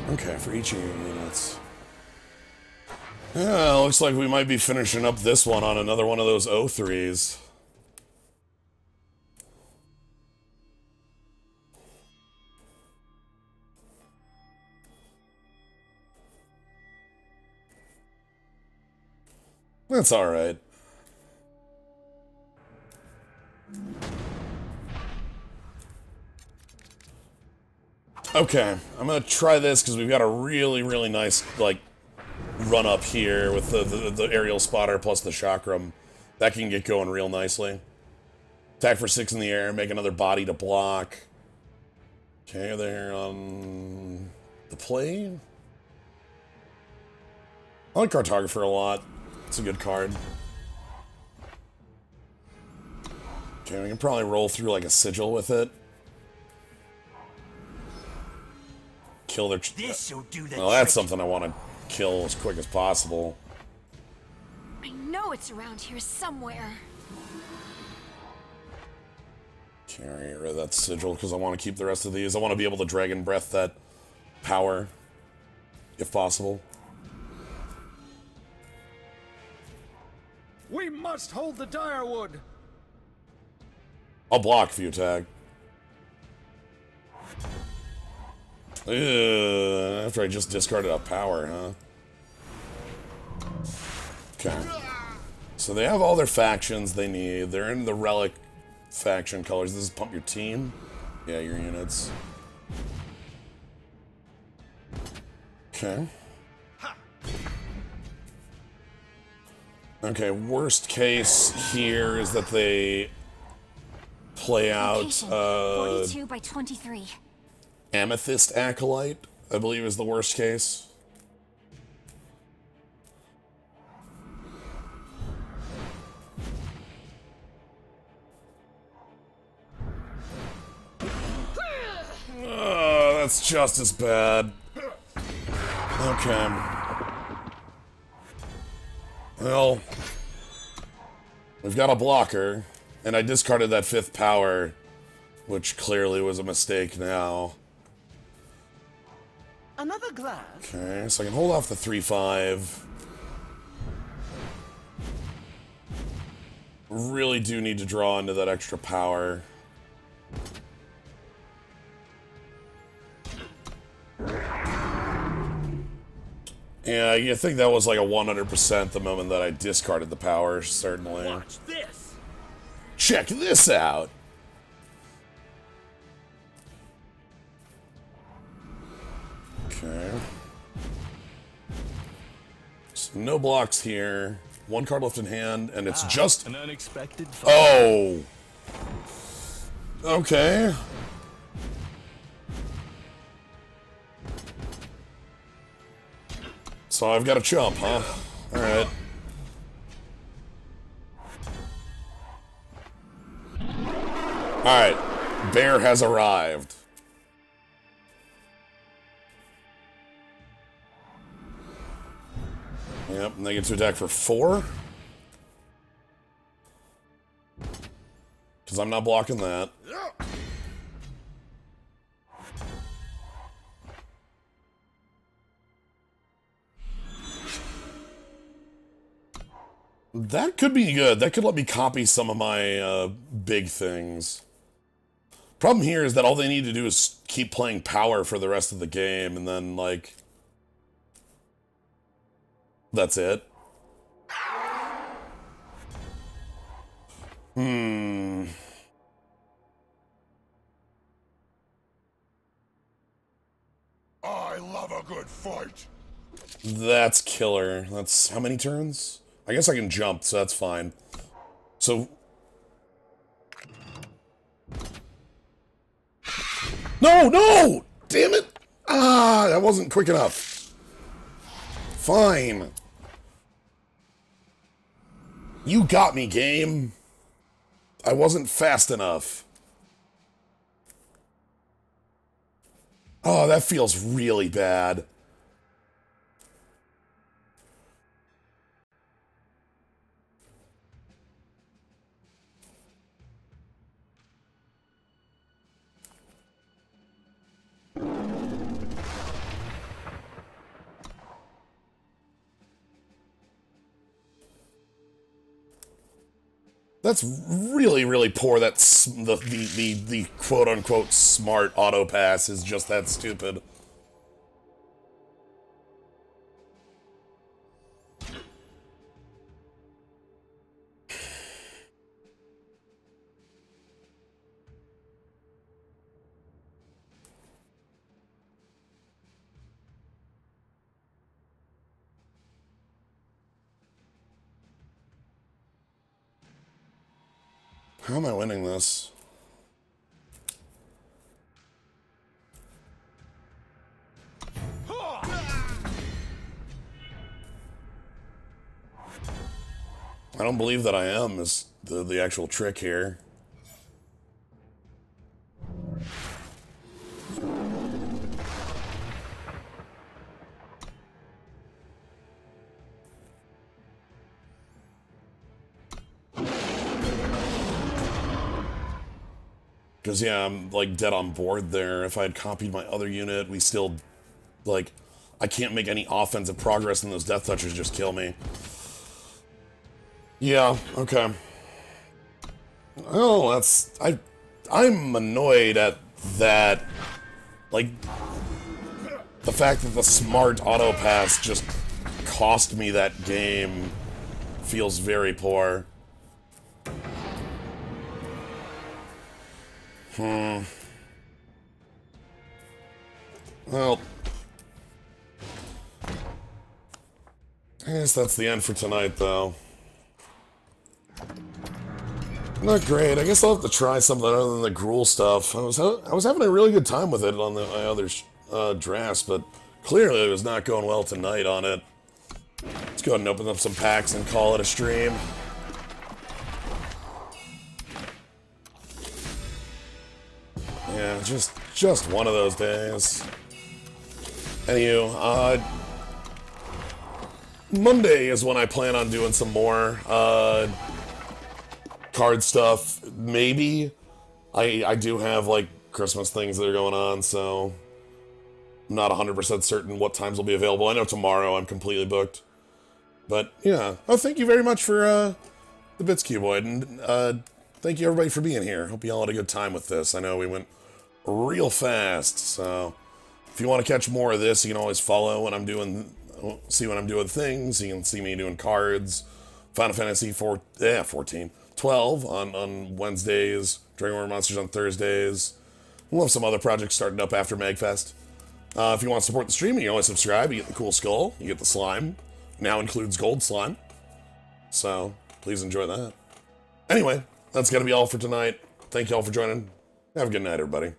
Okay, for each of your units. Yeah, looks like we might be finishing up this one on another one of those O3s. That's alright. Okay, I'm gonna try this because we've got a really, really nice, like, run up here with the aerial spotter plus the chakram. That can get going real nicely. Attack for 6 in the air, make another body to block. Okay, they're on the plane. I like Cartographer a lot. It's a good card. Okay, we can probably roll through like a sigil with it. Kill their... This'll do the well, that's trick. something I want to kill as quick as possible. I know it's around here somewhere. Can't get rid of that sigil because I want to keep the rest of these. I want to be able to Dragon Breath that power, if possible. We must hold the Direwood. I'll block if you attack. After I just discarded a power, huh? Okay. So they have all their factions they need. They're in the Relic faction colors. This is Pump Your Team. Yeah, your units. Okay. Okay, worst case here is that they play out Location, 42 by 23. Amethyst Acolyte, I believe is the worst case. That's just as bad. Okay. Well, we've got a blocker, and I discarded that 5th power, which clearly was a mistake now. Another glass? Okay, so I can hold off the 3/5. Really do need to draw into that extra power. Yeah, you think that was like a 100% the moment that I discarded the power, certainly. Watch this! Check this out! Okay. So no blocks here. 1 card left in hand, and it's just... An unexpected Oh! Okay. So I've got to chump, huh? Alright. Alright. Bear has arrived. Yep, and they get to attack for 4. Because I'm not blocking that. That could be good. That could let me copy some of my big things. Problem here is that all they need to do is keep playing power for the rest of the game, and then, like... That's it. I love a good fight. That's killer. That's... how many turns? I guess I can jump, so that's fine. So... No, no! Damn it! Ah, that wasn't quick enough. Fine. You got me, game. I wasn't fast enough. Oh, that feels really bad. That's really, really poor. That's the quote-unquote smart auto pass is just that stupid. How am I winning this? I don't believe that I am, is the actual trick here. Because, yeah, I'm, like, dead on board there. If I had copied my other unit, we still, like, I can't make any offensive progress, and those Death Touchers just kill me. Yeah, okay. Oh, that's... I'm annoyed at that. Like, the fact that the smart auto pass just cost me that game feels very poor. Well, guess that's the end for tonight, though. Not great. I guess I'll have to try something other than the gruel stuff. I was having a really good time with it on my other drafts, but clearly it was not going well tonight on it. Let's go ahead and open up some packs and call it a stream. Yeah, just one of those days. Anywho, Monday is when I plan on doing some more card stuff. Maybe. I do have, like, Christmas things that are going on, so I'm not 100% certain what times will be available. I know tomorrow I'm completely booked. But, yeah. Oh, thank you very much for the Bits Cuboid, and thank you everybody for being here. Hope you all had a good time with this. I know we went real fast, so if you want to catch more of this, you can always follow when I'm doing, see when I'm doing things. You can see me doing cards, Final Fantasy 12 on Wednesdays, Dragon War Monsters on Thursdays. We'll have some other projects starting up after MagFest. If you want to support the stream, you can always subscribe. You get the cool skull, you get the slime. Now includes gold slime. So, please enjoy that. Anyway, that's going to be all for tonight. Thank you all for joining. Have a good night, everybody.